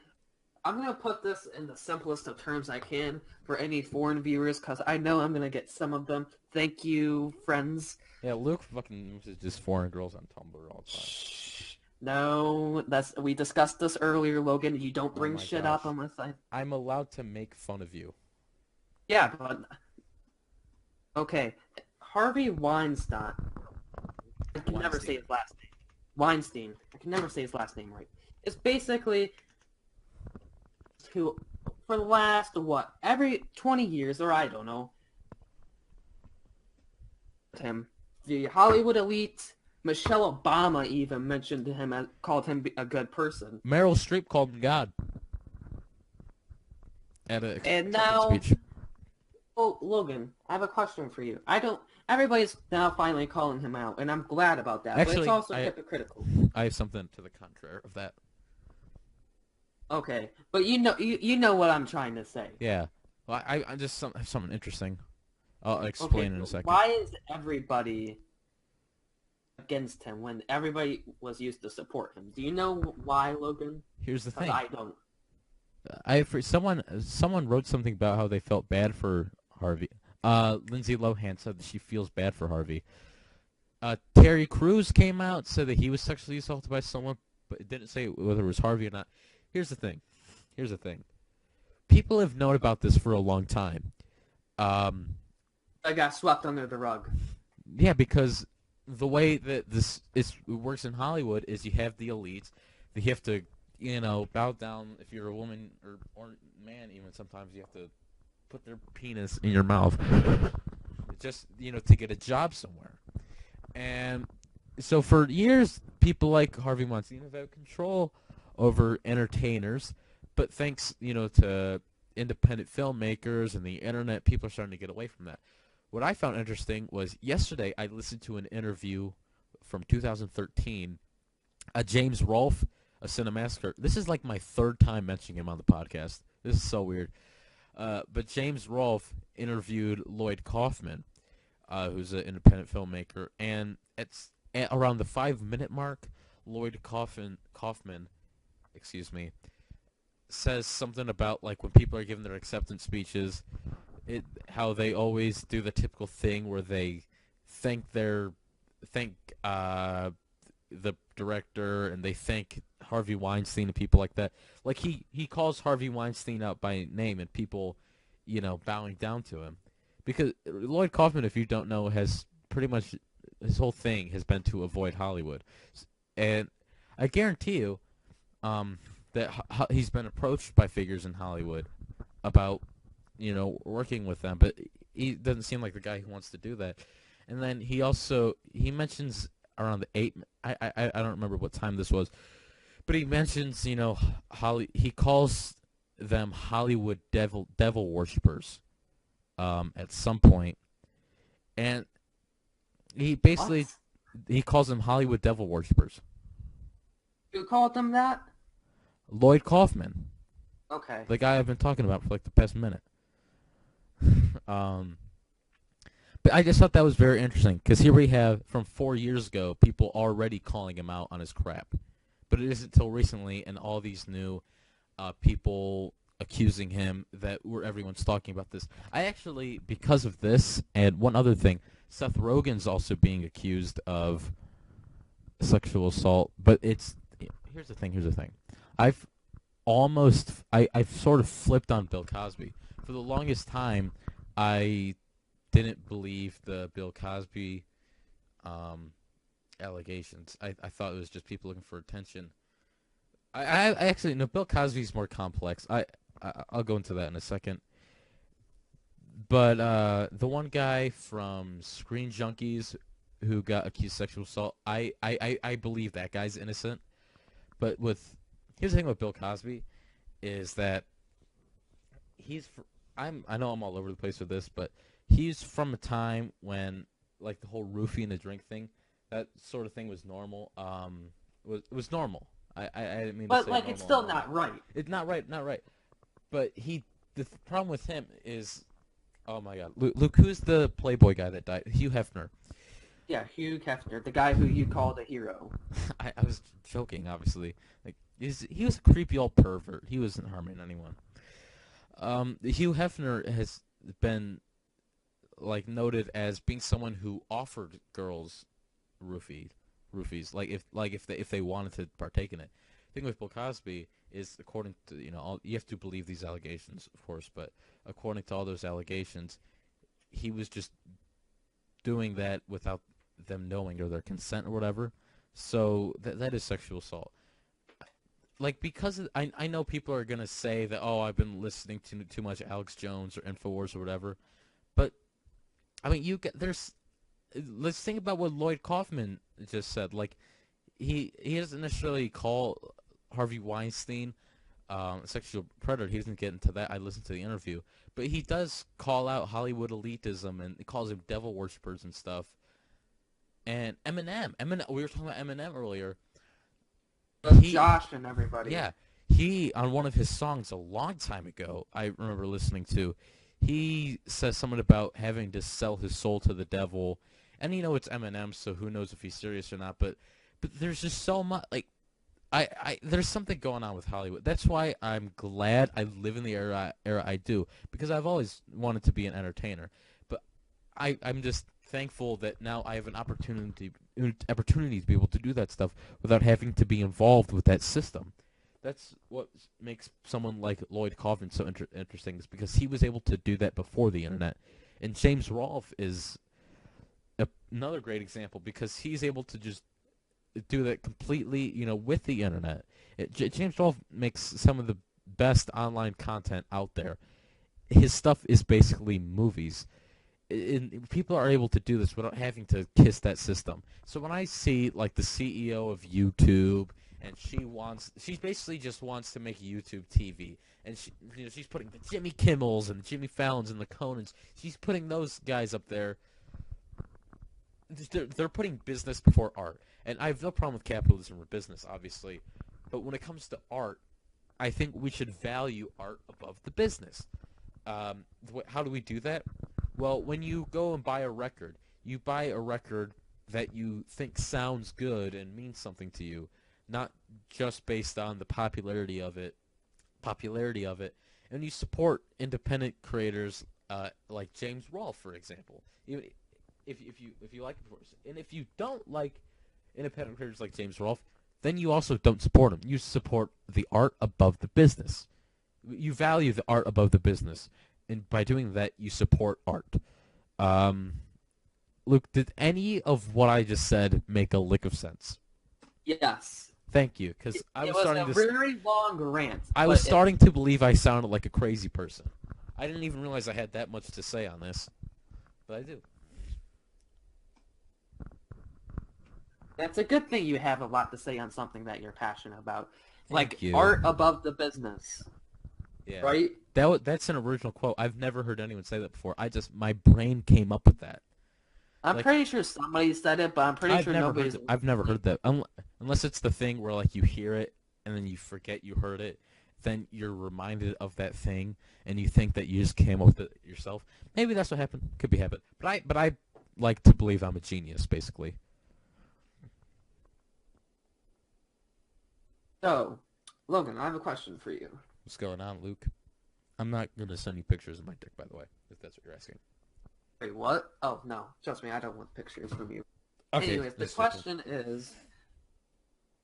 I'm gonna put this in the simplest of terms I can for any foreign viewers, because I know I'm gonna get some of them. Thank you, friends. Yeah, Luke fucking is just foreign girls on Tumblr all the time. No, we discussed this earlier, Logan. You don't Oh bring my shit gosh. up unless I. I'm allowed to make fun of you. Yeah, but okay, Harvey Weinstein. I can never say his last name. Weinstein. I can never say his last name right. It's basically who, for the last every 20 years, or I don't know. Him, the Hollywood elite, Michelle Obama even mentioned him and called him a good person. Meryl Streep called him God. At a And now- speech. Oh, Logan, I have a question for you. Everybody's now finally calling him out, and I'm glad about that. but Actually, it's also I- hypocritical. I have something to the contrary of that. Okay, but you know what I'm trying to say. Yeah. Well, I just have something interesting. I'll explain in a second. Why is everybody against him when everybody was used to support him? Do you know why, Logan? Here's the 'Cause thing. I don't. Someone wrote something about how they felt bad for Harvey. Lindsay Lohan said that she feels bad for Harvey. Terry Crews came out, said that he was sexually assaulted by someone, but it didn't say whether it was Harvey or not. Here's the thing. People have known about this for a long time. I got swept under the rug. Yeah, because the way that it works in Hollywood is you have the elites. They have to, bow down. If you're a woman or man, even sometimes you have to put their penis in your mouth, just to get a job somewhere. And so for years, people like Harvey Weinstein have had control over entertainers, but thanks to independent filmmakers and the internet, people are starting to get away from that. What I found interesting was yesterday I listened to an interview from 2013. James Rolfe, a Cinemassacre. This is like my third time mentioning him on the podcast. This is so weird. But James Rolfe interviewed Lloyd Kaufman, who's an independent filmmaker, and it's at around the 5-minute mark. Lloyd Kaufman, says something about like when people are giving their acceptance speeches, how they always do the typical thing where they thank the director, and they thank Harvey Weinstein and people like that. Like he calls Harvey Weinstein out by name, and people, bowing down to him, because Lloyd Kaufman, if you don't know, has pretty much his whole thing has been to avoid Hollywood, and I guarantee you, that he's been approached by figures in Hollywood about, working with them, but he doesn't seem like the guy who wants to do that. And then he mentions around the I don't remember what time this was, but he mentions, he calls them Hollywood devil worshippers at some point, and he basically he calls them Hollywood devil worshippers. You called them that? Lloyd Kaufman, Okay. the guy I've been talking about for like the past minute. But I just thought that was very interesting, because here we have, from 4 years ago, people already calling him out on his crap. But it isn't until recently, and all these new people accusing him, that everyone's talking about this. I actually, because of this, and one other thing, Seth Rogen's also being accused of sexual assault. But here's the thing. I've sort of flipped on Bill Cosby. For the longest time, I didn't believe the Bill Cosby allegations. I thought it was just people looking for attention. I actually, no, Bill Cosby's more complex. I'll go into that in a second. But the one guy from Screen Junkies who got accused of sexual assault, I believe that guy's innocent. But here's the thing with Bill Cosby, is that I know I'm all over the place with this, but he's from a time when, like, the whole roofie in the drink thing, that sort of thing was normal. Was normal. I didn't mean to say But, like, normal. it's still not right. It's not right. But the problem with him is, oh my God, Luke, who's the Playboy guy that died? Hugh Hefner. Yeah, Hugh Hefner, the guy who you called a hero. I was joking, obviously. Like, he was a creepy old pervert. He wasn't harming anyone. Hugh Hefner has been, like, noted as being someone who offered girls roofies, if they wanted to partake in it. The thing with Bill Cosby is, according to, you have to believe these allegations, of course, but according to all those allegations, he was just doing that without them knowing, or their consent or whatever. So that is sexual assault. Like, because I know people are gonna say that, oh, I've been listening to too much Alex Jones or Infowars or whatever, but I mean, let's think about what Lloyd Kaufman just said. Like, he doesn't necessarily call Harvey Weinstein a sexual predator. He doesn't get into that. I listened to the interview, but he does call out Hollywood elitism, and he calls them devil worshippers and stuff. And Eminem, we were talking about Eminem earlier. Josh and everybody. Yeah, he, on one of his songs a long time ago, I remember listening to, he says something about having to sell his soul to the devil. And it's Eminem, so who knows if he's serious or not. But there's just so much, like, there's something going on with Hollywood. That's why I'm glad I live in the era I do, because I've always wanted to be an entertainer. But I'm just thankful that now I have an opportunity to be able to do that stuff without having to be involved with that system. That's what makes someone like Lloyd Kaufman so interesting, is because he was able to do that before the internet. And James Rolfe is another great example, because he's able to just do that completely, with the internet. James Rolfe makes some of the best online content out there. His stuff is basically movies. People are able to do this without having to kiss that system. So when I see, like, the CEO of YouTube, and she basically just wants to make YouTube TV, and she's putting the Jimmy Kimmels and the Jimmy Fallons and the Conans, she's putting those guys up there. They're putting business before art, and I have no problem with capitalism or business, obviously, but when it comes to art, I think we should value art above the business. How do we do that? Well, when you go and buy a record, you buy a record that you think sounds good and means something to you, not just based on the popularity of it, and you support independent creators like James Rolfe, for example. Even if you like him, and if you don't like independent creators like James Rolfe, then you also don't support him. You support the art above the business. You value the art above the business, and by doing that, you support art. Luke, did any of what I just said make a lick of sense? Yes. Thank you, because I was starting a to. very long rant. I was starting to believe I sounded like a crazy person. I didn't even realize I had that much to say on this, but I do. That's a good thing you have a lot to say on something that you're passionate about. Thank you. Art above the business. Yeah. Right? That's an original quote. I've never heard anyone say that before. My brain came up with that. I'm pretty sure somebody said it, but I'm pretty sure nobody's... I've never heard that. Unless it's the thing where like you hear it and then you forget you heard it, then you're reminded of that thing and you think that you just came up with it yourself. Maybe that's what happened. Could be habit. But I like to believe I'm a genius, basically. So, Logan, I have a question for you. What's going on, Luke? I'm not gonna send you pictures of my dick, by the way, if that's what you're asking. Wait, what? Oh, no. Trust me, I don't want pictures from you. Okay. Anyways, the question is,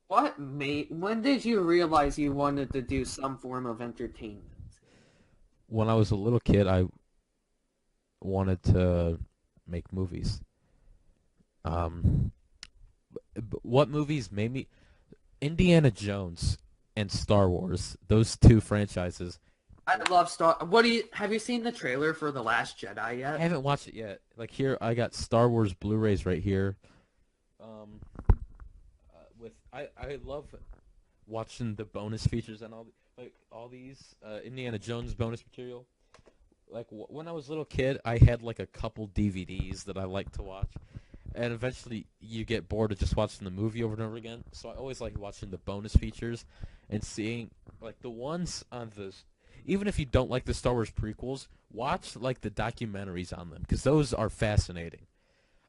when did you realize you wanted to do some form of entertainment? When I was a little kid, I wanted to make movies. What movies made me... Indiana Jones and Star Wars, those two franchises. I love have you seen the trailer for The Last Jedi yet? I haven't watched it yet. Like here, I got Star Wars Blu-rays right here. I love watching the bonus features and all these Indiana Jones bonus material. Like when I was a little kid, I had like a couple DVDs that I liked to watch. And eventually you get bored of just watching the movie over and over again. So I always like watching the bonus features and seeing like the ones on the... Even if you don't like the Star Wars prequels, watch like the documentaries on them because those are fascinating.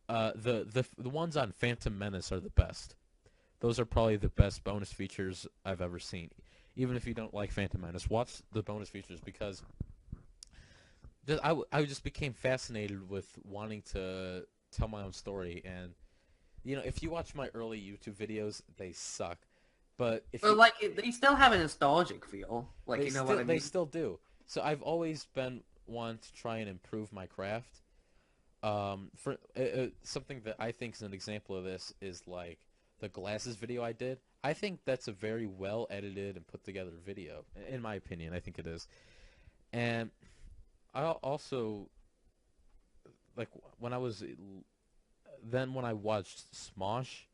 The ones on Phantom Menace are the best. Those are probably the best bonus features I've ever seen. Even if you don't like Phantom Menace, watch the bonus features because I just became fascinated with wanting to tell my own story. And you know, if you watch my early YouTube videos, they suck. But they still have a nostalgic feel. Like, you know what I mean? They still do. So I've always been one to try and improve my craft. For something that I think is an example of this is like the glasses video I did. I think that's a very well edited and put together video. In my opinion, I think it is. And I also like when I watched Smosh.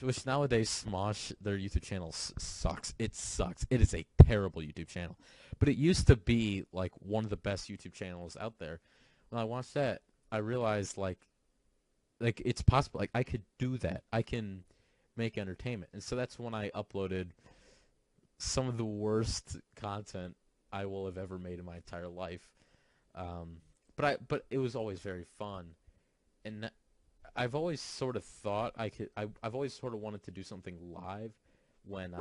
Which nowadays Smosh, their YouTube channel sucks. It sucks. It is a terrible YouTube channel. But it used to be like one of the best YouTube channels out there. When I watched that, I realized like it's possible. Like I could do that. I can make entertainment. And so that's when I uploaded some of the worst content I will have ever made in my entire life. But it was always very fun. And I've always sort of thought I've always sort of wanted to do something live when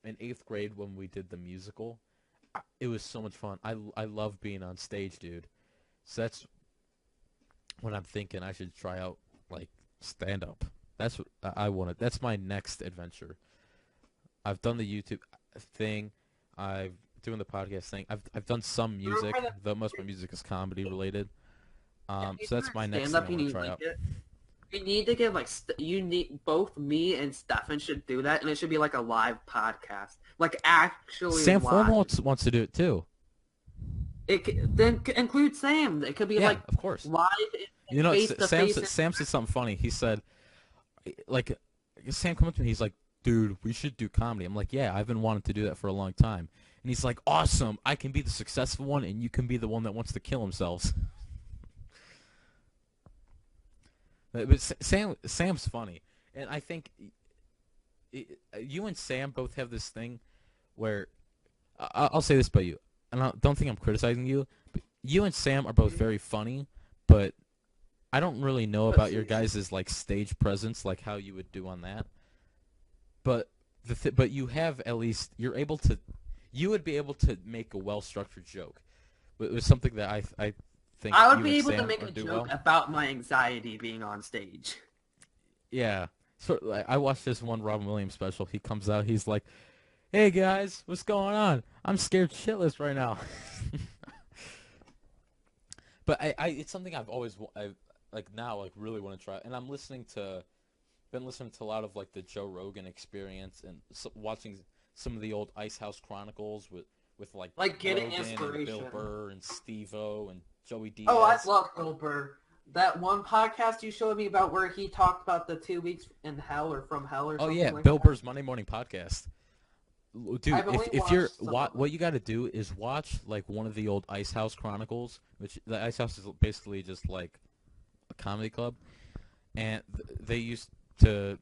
in 8th grade when we did the musical. It was so much fun. I love being on stage, dude. So that's when I'm thinking I should try out like stand up. That's what I wanted. That's my next adventure. I've done the YouTube thing. I've doing the podcast thing. I've done some music, though most of my music is comedy related. So that's my next thing I want to try out. You need to get both me and Stefan should do that, and it should be like a live podcast, like actually. Sam live. Formal wants to do it too. Then include Sam. It could be like of course live. You know, Sam said something funny. He said, like, Sam come up to me. He's like, dude, we should do comedy. I'm like, yeah, I've been wanting to do that for a long time. And he's like, awesome. I can be the successful one, and you can be the one that wants to kill themselves. But Sam's funny, and I think you and Sam both have this thing where I'll say this about you, and I don't think I'm criticizing you, but you and Sam are both very funny, but I don't really know about your guys' like stage presence, like how you would do on that. But but you have at least you would be able to make a well-structured joke. It was something that I think I would you be and able to Sam make a would do joke well. about my anxiety being on stage. Yeah. So like, I watched this one Robin Williams special. He comes out. He's like, "Hey guys, what's going on? I'm scared shitless right now." But it's something I've always really want to try. And I'm been listening to a lot of like the Joe Rogan Experience and watching some of the old Ice House Chronicles with Like getting Rogan and Bill inspiration. Burr and Steve-O and Joey Diaz. Oh, I love Bill Burr. That one podcast you showed me about where he talked about the 2 weeks in hell or from hell or Oh something yeah, like Bill that. Burr's Monday Morning Podcast. Dude, I've only if you're watched some of what you got to do is watch like one of the old Ice House Chronicles, which the Ice House is basically just like a comedy club, and they used to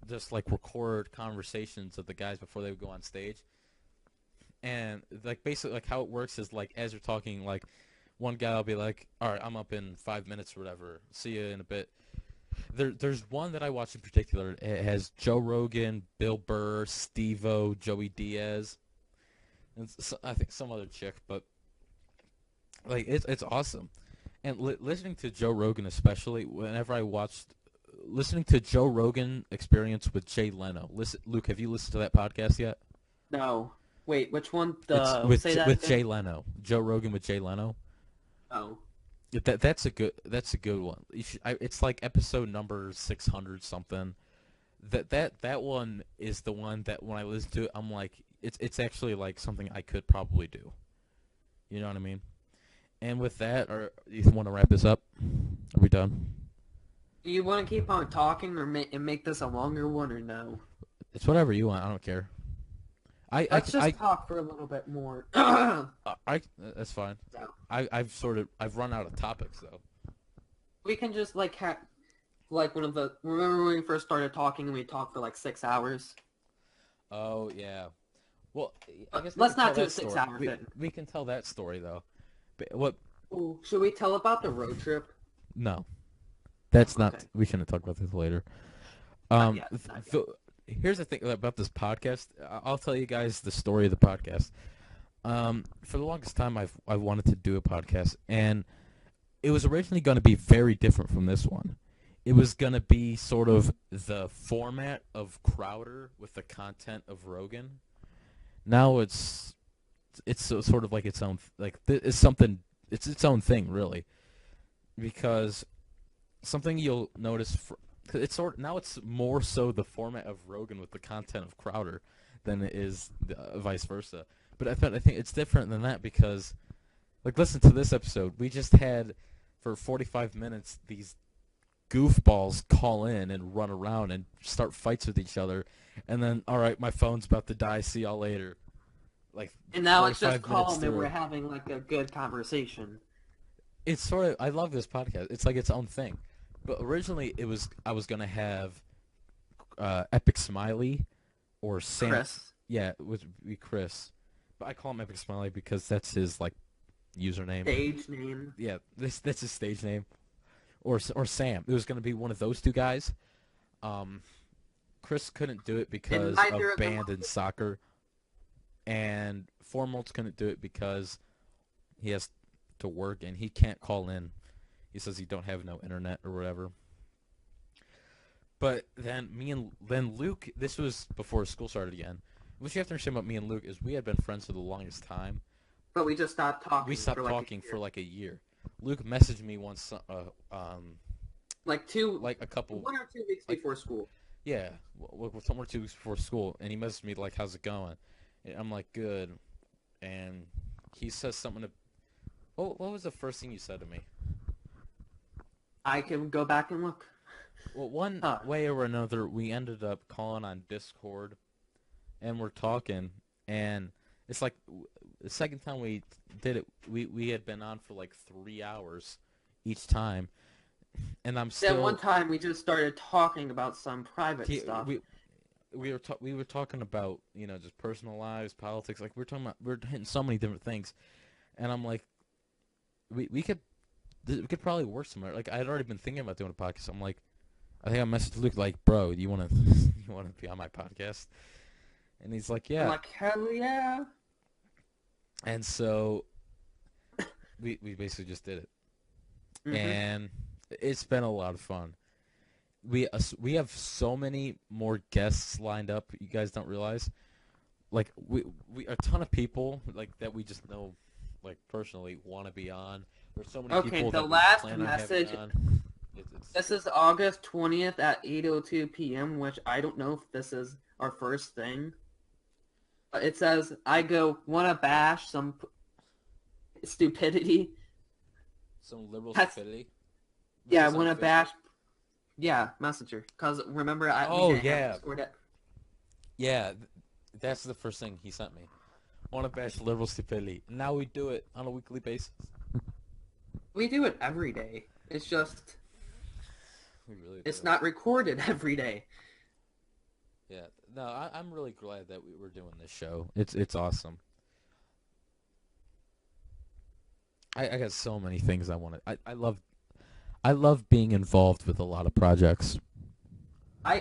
just like record conversations of the guys before they would go on stage, and like basically like how it works is like as you're talking, like one guy will be like, "All right, I'm up in 5 minutes or whatever. See you in a bit." There's one that I watch in particular. It has Joe Rogan, Bill Burr, Steve-O, Joey Diaz, and I think some other chick. But like it's awesome. And listening to Joe Rogan, especially whenever I watched listening to Joe Rogan Experience with Jay Leno. Luke, have you listened to that podcast yet? No. Wait, which one? It's Say that with again? Jay Leno. Joe Rogan with Jay Leno. Oh. That's a good one. It's like episode number 600 something. That one is the one that when I listen to it, I'm like, it's actually like something I could probably do. You know what I mean? And with that, or you want to wrap this up? Are we done? Do you want to keep on talking or make this a longer one or no? It's whatever you want. I don't care. Let's just talk for a little bit more. That's fine. No. I've run out of topics though. We can just like remember when we first started talking and we talked for like 6 hours? Oh yeah. Well, I guess Let's not do a that 6 story. hour we, thing. we can tell that story though. But what? Ooh, should we tell about the road trip? No, that's not. Okay. We shouldn't talk about this later. Not yet. Here's the thing about this podcast. I'll tell you guys the story of the podcast. For the longest time, I wanted to do a podcast, and it was originally going to be very different from this one. It was going to be sort of the format of Crowder with the content of Rogan. Now it's sort of like its own it's its own thing really, because something you'll notice now it's more so the format of Rogan with the content of Crowder than it is vice versa. But I think it's different than that because, like, listen to this episode. We just had for 45 minutes these goofballs call in and run around and start fights with each other, and then all right, my phone's about to die. See y'all later. Like, And now it's just 45 minutes calm and through. we're having like a good conversation. It's sort of I love this podcast. It's like its own thing. But originally I was gonna have Epic Smiley or Sam. Chris. Yeah, it would be Chris. But I call him Epic Smiley because that's his like username. Stage name. Yeah, that's his stage name. Or Sam. It was gonna be one of those two guys. Chris couldn't do it because neither of of them band and soccer, and Formals couldn't do it because he has to work and he can't call in. He says he don't have no internet or whatever. But then Luke, this was before school started again. What you have to understand about me and Luke is we had been friends for the longest time. But we just stopped talking. We stopped for like talking a year. for like a year. Luke messaged me once, like like a couple, 1 or 2 weeks before school. yeah, 1 or 2 weeks before school, and he messaged me like, "How's it going?" And I'm like, "Good," and he says something to. What was the first thing you said to me? I can go back and look. Well, one Huh. way or another, we ended up calling on Discord, and we're talking, and it's like the second time we did it, we had been on for like 3 hours each time, and I'm still. Then one time we just started talking about some private He- stuff. we were talking about just personal lives, politics. Like we were hitting so many different things, and I'm like, we could probably work somewhere. Like I had already been thinking about doing a podcast. I'm like, I think I messaged Luke like, bro, you want to you want to be on my podcast? And he's like, yeah. I'm like, hell yeah. And so we basically just did it, Mhm. and it's been a lot of fun. We have so many more guests lined up. You guys don't realize, like we a ton of people like that we just know, like personally want to be on. There's so many Okay, people the that we last plan on message- having on. It's This is August 20th at 8:02 p.m., which I don't know if this is our first thing. But it says, I go, wanna bash some stupidity. some liberal That's- stupidity. Yeah, This is wanna official. bash... Yeah, Messenger. Because remember, we Oh, didn't have yeah. Discord yet. Yeah, that's the first thing he sent me. Want to bash liberal stupidity. Now we do it on a weekly basis. We do it every day. It's just, We really it's do. not recorded every day. Yeah, no, I'm really glad that we were doing this show. It's awesome. I got so many things I want to. I love being involved with a lot of projects.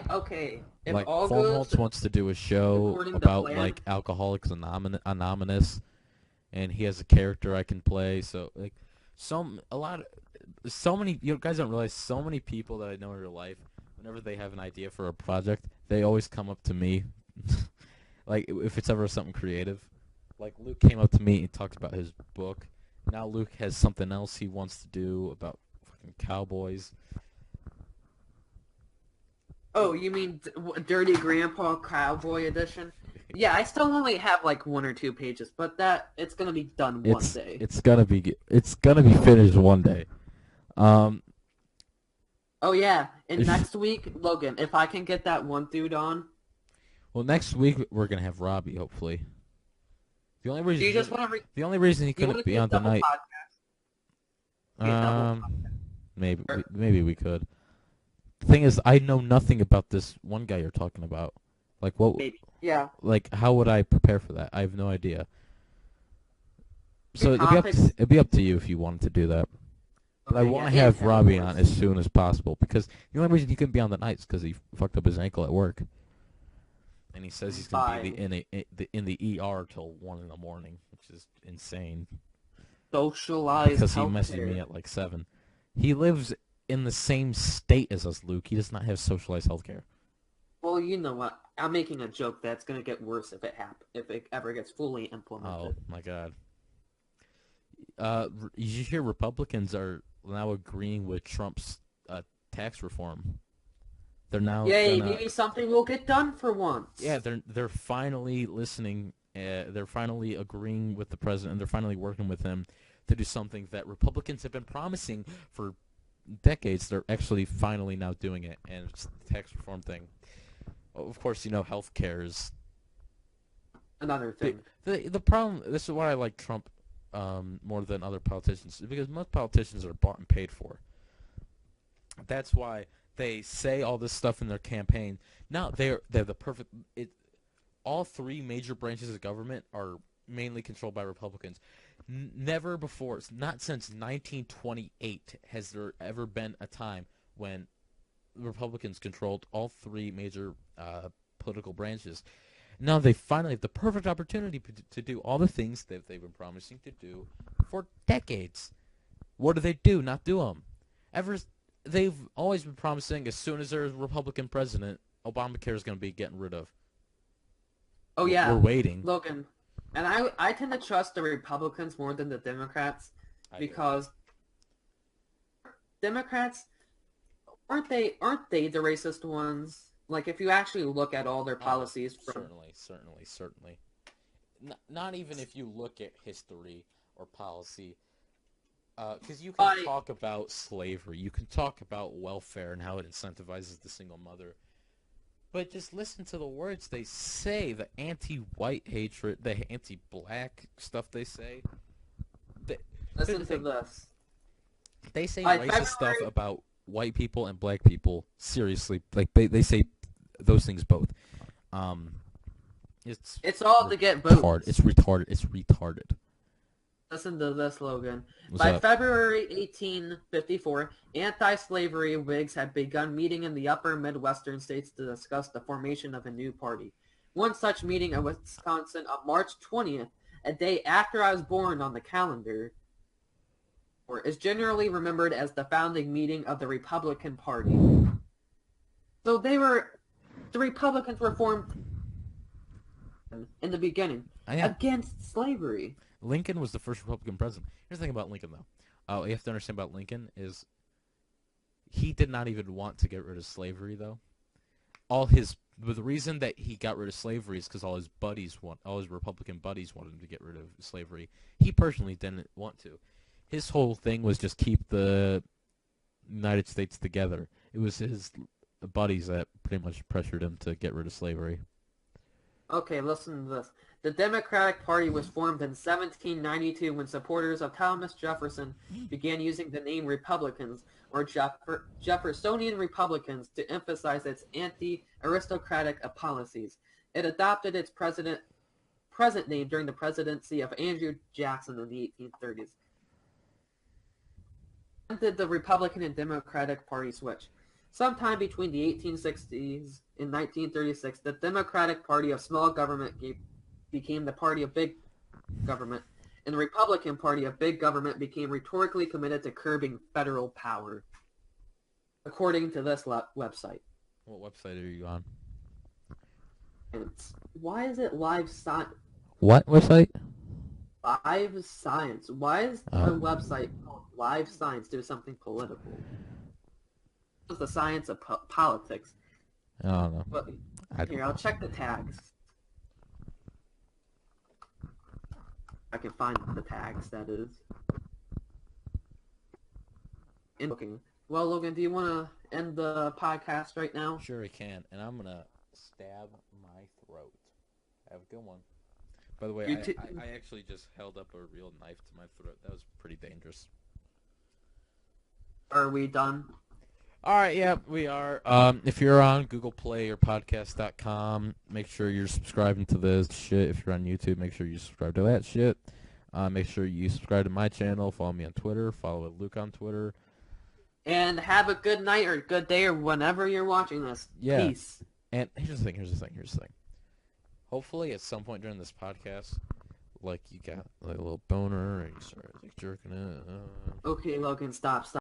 Okay, if Like all Formholtz goes... wants to do a show according to about plan- like Alcoholics Anonymous, and he has a character I can play. So like, so many you guys don't realize so many people that I know in real life. Whenever they have an idea for a project, they always come up to me. Like if it's ever something creative, like Luke came up to me and talked about his book. Now Luke has something else he wants to do about fucking cowboys. Oh, you mean Dirty Grandpa Cowboy Edition? Yeah, I still only have like 1 or 2 pages, but it's gonna be done one day. It's gonna be finished one day. Oh yeah, and If- next week, Logan, if I can get that one dude on, Well, next week we're gonna have Robbie, hopefully. The only do reason you just want to? the only reason he You want couldn't to be do a on double tonight. podcast? Be a double Maybe we could. The thing is, I know nothing about this one guy you're talking about. Like what? Maybe. Yeah. Like how would I prepare for that? I have no idea. So Your topics- it'd be up to you if you wanted to do that. But I Okay, want to yeah, have yeah, Robbie of on course. as soon as possible because the only reason he couldn't be on the nights because he fucked up his ankle at work, and he says he's gonna be in the ER till 1 in the morning, which is insane Socialized because he messaged healthcare. me at like 7. He lives in the same state as us, Luke. He does not have socialized healthcare. Well, you know what? I'm making a joke that's gonna get worse if it ever gets fully Oh implemented. my God. You hear Republicans are now agreeing with Trump's tax reform. They're now Yay! gonna- Maybe something will get done for once. Yeah, they're finally listening. They're finally agreeing with the president, and they're finally working with him to do something that Republicans have been promising for decades. They're actually finally now doing it, and it's the tax reform thing. Of course, you know, healthcare is Another thing. the problem. This is why I like Trump more than other politicians, because most politicians are bought and paid for. That's why they say all this stuff in their campaign. Now they're the perfect. All 3 major branches of government are mainly controlled by Republicans. Never before, not since 1928, has there ever been a time when Republicans controlled all 3 major political branches. Now they finally have the perfect opportunity to do all the things that they've been promising to do for decades. What do? Not do them. They've always been promising as soon as there's a Republican president, Obamacare is going to be getting rid of. Oh yeah, We're waiting. Logan. And I tend to trust the Republicans more than the Democrats because Democrats aren't they the racist ones? Like if you actually look at all their policies from Certainly. Not even if you look at history or policy. Because you can talk about slavery, you can talk about welfare and how it incentivizes the single mother. But just listen to the words they say, the anti-white hatred, the anti-black stuff they say. listen to this. They say By racist stuff February- about white people and black people. Seriously, like they say those things both. It's all to get votes. It's retarded. Listen to this, Logan. What's By up? February 1854, anti-slavery Whigs had begun meeting in the upper Midwestern states to discuss the formation of a new party. One such meeting in Wisconsin on March 20th, a day after I was born on the calendar, is generally remembered as the founding meeting of the Republican Party. So the Republicans were formed in the beginning against slavery. Lincoln was the first Republican president. Here's the thing about Lincoln, though. You have to understand about Lincoln is he did not even want to get rid of slavery, though. But the reason that he got rid of slavery is because all his Republican buddies wanted him to get rid of slavery. He personally didn't want to. His whole thing was just keep the United States together. It was his buddies that pretty much pressured him to get rid of slavery. Okay, listen to this. The Democratic Party was formed in 1792 when supporters of Thomas Jefferson began using the name Republicans or Jeffersonian Republicans to emphasize its anti-aristocratic policies. It adopted its present name during the presidency of Andrew Jackson in the 1830s. When did the Republican and Democratic Party switch? Sometime between the 1860s and 1936, the Democratic Party of small government became the party of big government, and the Republican Party of big government became rhetorically committed to curbing federal power, according to this website. What website are you on? Why is it Live Science? What website? Live Science. Why is a website called Live Science do something political? It's the science of politics. I don't know. But here, I'll check the tags. I can find the tags, that is. Looking. Well, Logan, do you want to end the podcast right now? Sure, I can. And I'm going to stab my throat. Have a good one. By the way, I actually just held up a real knife to my throat. That was pretty dangerous. Are we done? All right, yeah, we are. If you're on Google Play or podcast.com, make sure you're subscribing to this shit. If you're on YouTube, make sure you subscribe to that shit. Make sure you subscribe to my channel. Follow me on Twitter. Follow Luke on Twitter. And have a good night or good day or whenever you're watching this. Yeah. Peace. And here's the thing. Hopefully, at some point during this podcast, like you got like a little boner and you start like jerking it. Okay, Logan, stop.